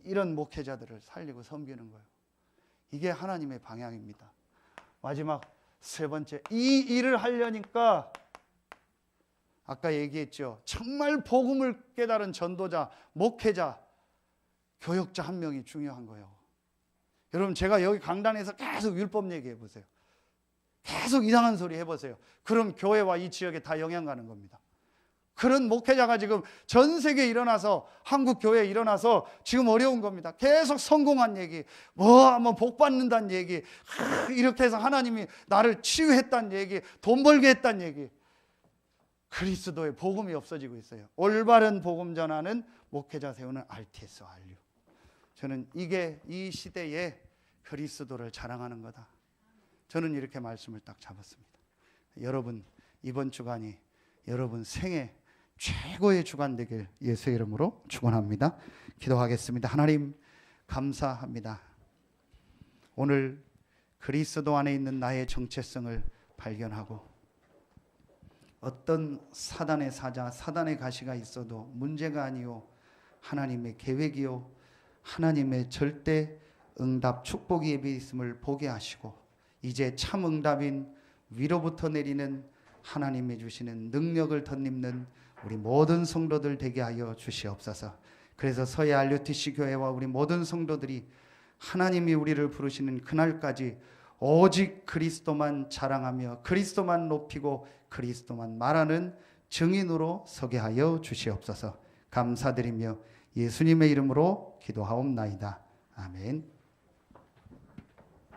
이런 목회자들을 살리고 섬기는 거예요. 이게 하나님의 방향입니다. 마지막 세 번째, 이 일을 하려니까 아까 얘기했죠. 정말 복음을 깨달은 전도자, 목회자, 교역자 한 명이 중요한 거예요. 여러분 제가 여기 강단에서 계속 율법 얘기해 보세요. 계속 이상한 소리 해보세요. 그럼 교회와 이 지역에 다 영향 가는 겁니다. 그런 목회자가 지금 전 세계에 일어나서 한국 교회에 일어나서 지금 어려운 겁니다. 계속 성공한 얘기, 한번 복 받는다는 얘기, 이렇게 해서 하나님이 나를 치유했다는 얘기, 돈 벌게 했다는 얘기. 그리스도의 복음이 없어지고 있어요. 올바른 복음 전하는 목회자 세우는 RTS RU. 저는 이게 이 시대에 그리스도를 자랑하는 거다. 저는 이렇게 말씀을 딱 잡았습니다. 여러분, 이번 주간이 여러분 생애 최고의 주간 되길 예수의 이름으로 축원합니다. 기도하겠습니다. 하나님 감사합니다. 오늘 그리스도 안에 있는 나의 정체성을 발견하고 어떤 사단의 사자, 사단의 가시가 있어도 문제가 아니요 하나님의 계획이요 하나님의 절대 응답 축복이 예비해 있음을 보게 하시고 이제 참 응답인 위로부터 내리는 하나님이 주시는 능력을 덧입는 우리 모든 성도들 되게 하여 주시옵소서. 그래서 서해 RUTC 교회와 우리 모든 성도들이 하나님이 우리를 부르시는 그날까지 오직 그리스도만 자랑하며 그리스도만 높이고 그리스도만 말하는 증인으로 서게 하여 주시옵소서. 감사드리며 예수님의 이름으로 기도하옵나이다. 아멘.